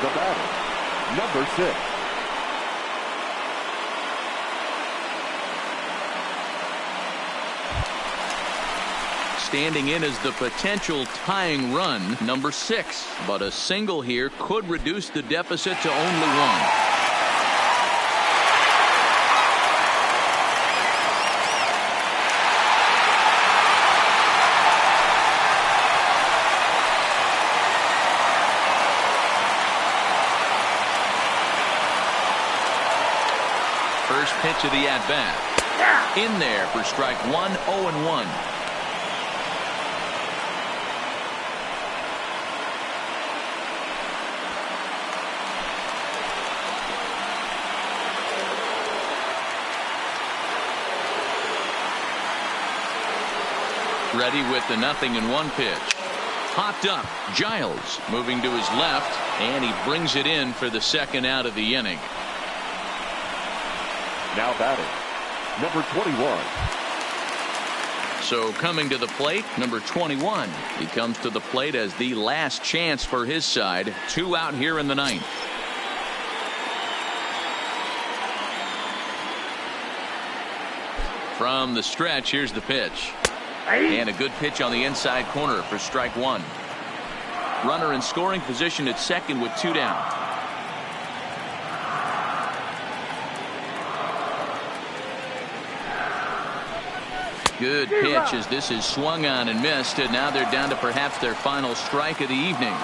The batter, number 6. Standing in as the potential tying run, number 6. But a single here could reduce the deficit to only 1. First pitch of the at-bat. In there for strike 1, 0-1. Ready with the 0-1 pitch. Popped up. Giles moving to his left, and he brings it in for the second out of the inning. Now batting, number 21. So coming to the plate, number 21. He comes to the plate as the last chance for his side. 2 out here in the 9th. From the stretch, here's the pitch. And a good pitch on the inside corner for strike 1. Runner in scoring position at second with 2 down. Good pitch as this is swung on and missed, and now they're down to perhaps their final strike of the evening.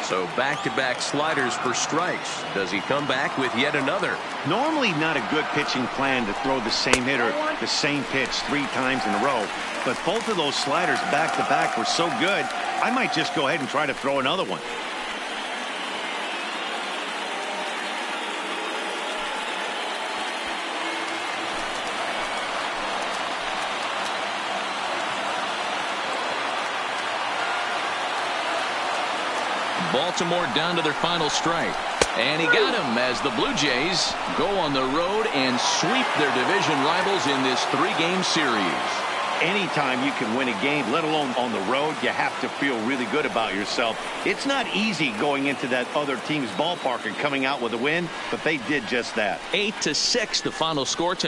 So back-to-back sliders for strikes. Does he come back with yet another? Normally not a good pitching plan to throw the same hitter the same pitch 3 times in a row, but both of those sliders back-to-back were so good, I might just go ahead and try to throw another one. Baltimore down to their final strike. And he got him as the Blue Jays go on the road and sweep their division rivals in this 3-game series. Anytime you can win a game, let alone on the road, you have to feel really good about yourself. It's not easy going into that other team's ballpark and coming out with a win, but they did just that. 8-6 the final score tonight.